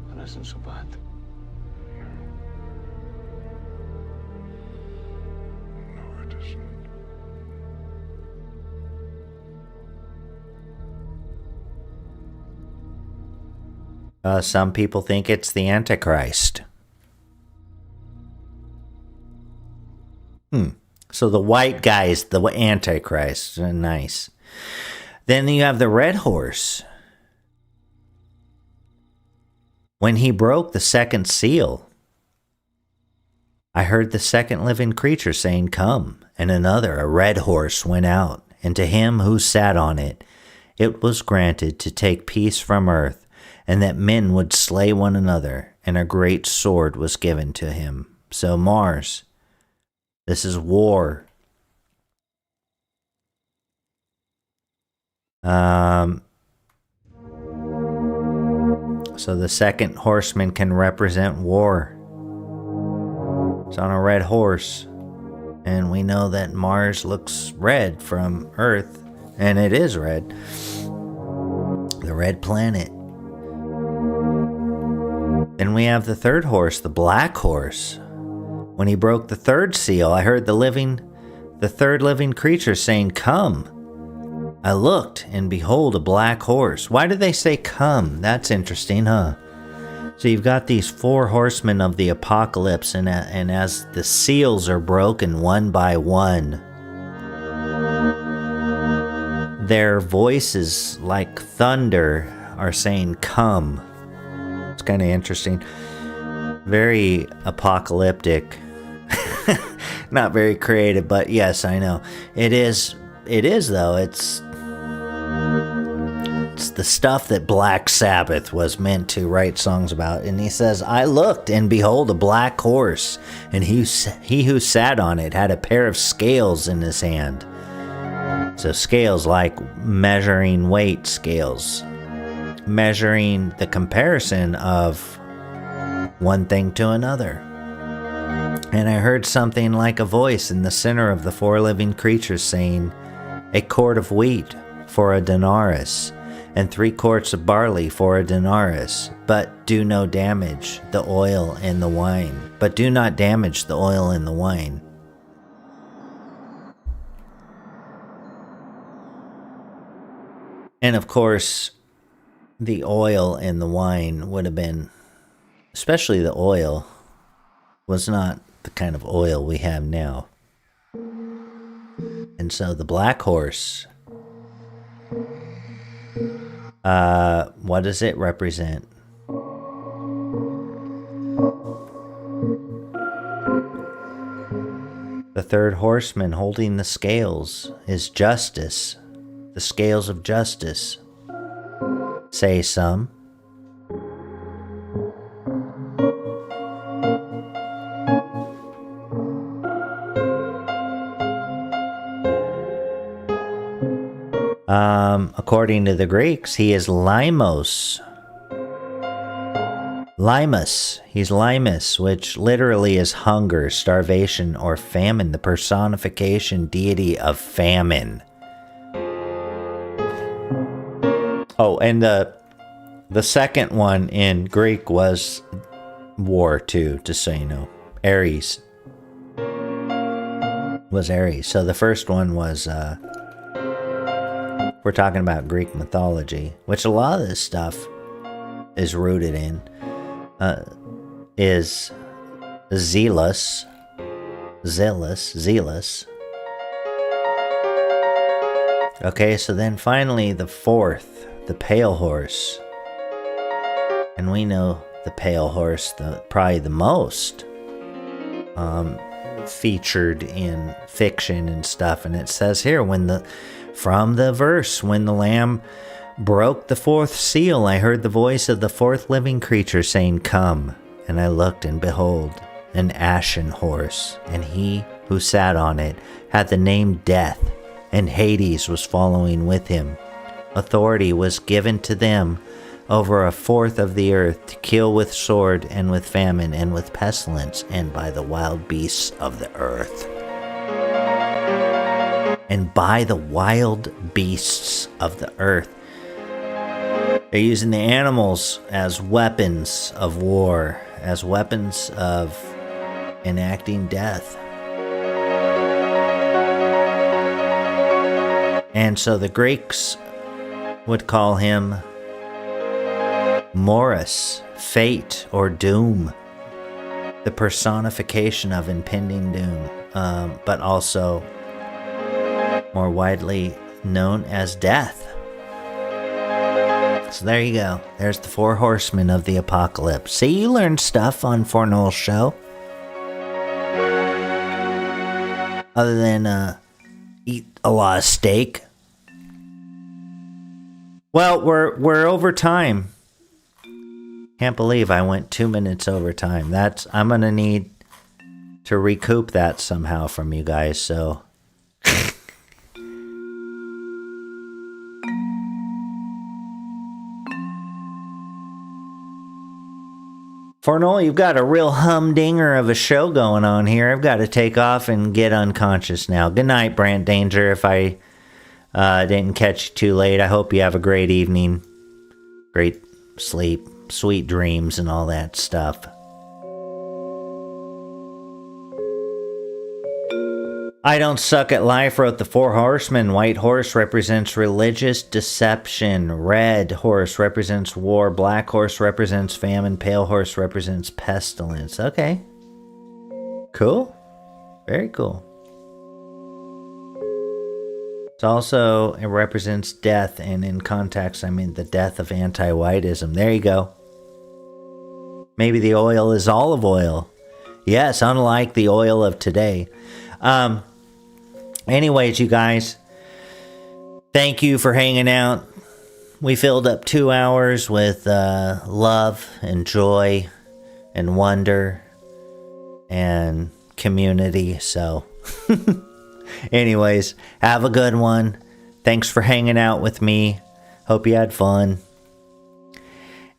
That isn't so bad. No, it isn't. Some people think it's the Antichrist. So the white guy's the Antichrist. Nice. Then you have the red horse. When he broke the second seal, I heard the second living creature saying, "Come." And another, a red horse, went out, and to him who sat on it, it was granted to take peace from earth, and that men would slay one another, and a great sword was given to him. So Mars, this is war. So the second horseman can represent war. It's on a red horse. And we know that Mars looks red from Earth, and it is red. The red planet. Then we have the third horse, the black horse. When he broke the third seal, I heard the third living creature saying, "Come." I looked, and behold, a black horse. Why do they say come? That's interesting, huh? So you've got these four horsemen of the apocalypse, and as the seals are broken one by one, their voices, like thunder, are saying, "Come." It's kind of interesting. Very apocalyptic. Not very creative, but yes, I know. It is though. It's the stuff that Black Sabbath was meant to write songs about. And he says, "I looked, and behold, a black horse, and he who sat on it had a pair of scales in his hand." So scales like measuring weight scales, measuring the comparison of one thing to another. And I heard something like a voice in the center of the 4 living creatures saying, "A quart of wheat for a denarius, and 3 quarts of barley for a denarius, but do no damage the oil and the wine. But do not damage the oil and the wine." And of course, the oil and the wine would have been, especially the oil, was not the kind of oil we have now. And so the black horse, what does it represent? The third horseman holding the scales is justice, the scales of justice, say some. According to the Greeks, he is Limos. Limus. He's Limus, which literally is hunger, starvation, or famine, the personification deity of famine. Oh, and the second one in Greek was war too, just so you know. Ares. Was Ares. So the first one was, we're talking about Greek mythology, which a lot of this stuff is rooted in, is Zealous. Okay, so then finally the fourth, the pale horse. And we know the pale horse, probably the most featured in fiction and stuff. And it says here, from the verse, when the Lamb broke the 4th seal, I heard the voice of the 4th living creature saying, "Come." And I looked, and behold, an ashen horse, and he who sat on it had the name Death, and Hades was following with him. Authority was given to them over 1/4 of the earth to kill with sword and with famine and with pestilence and by the wild beasts of the earth. And by the wild beasts of the earth. They're using the animals as weapons of war, as weapons of enacting death. And so the Greeks would call him Morris, fate or doom, the personification of impending doom, but also more widely known as death. So there you go. There's the 4 horsemen of the apocalypse. See, you learned stuff on Fornull's show. Other than eat a lot of steak. Well, we're over time. Can't believe I went 2 minutes over time. I'm gonna need to recoup that somehow from you guys, so Fornull, you've got a real humdinger of a show going on here. I've got to take off and get unconscious now. Good night, Brant Danger, if I didn't catch you too late. I hope you have a great evening. Great sleep, sweet dreams, and all that stuff. I don't suck at life, wrote the 4 horsemen. White horse represents religious deception. Red horse represents war. Black horse represents famine. Pale horse represents pestilence. Okay. Cool. Very cool. It represents death, and in context, I mean the death of anti-whiteism. There you go. Maybe the oil is olive oil. Yes, unlike the oil of today. Anyways, you guys, thank you for hanging out. We filled up 2 hours with love and joy and wonder and community. So, anyways, have a good one. Thanks for hanging out with me. Hope you had fun.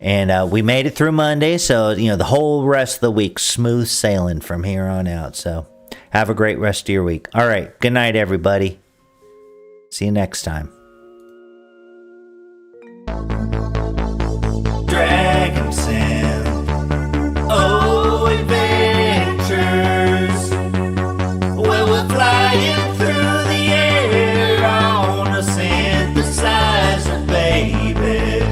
And we made it through Monday, so, the whole rest of the week, smooth sailing from here on out. So have a great rest of your week. All right, good night, everybody. See you next time. Dragonsynth, oh, adventures. Well, we're flying through the air on a synthesizer, baby.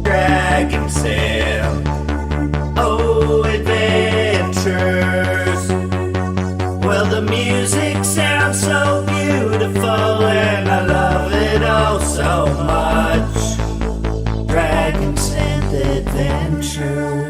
Dragonsynth, oh, adventures. Well, the music sounds so beautiful, and I love it all so much. Dragonsynth Adventures.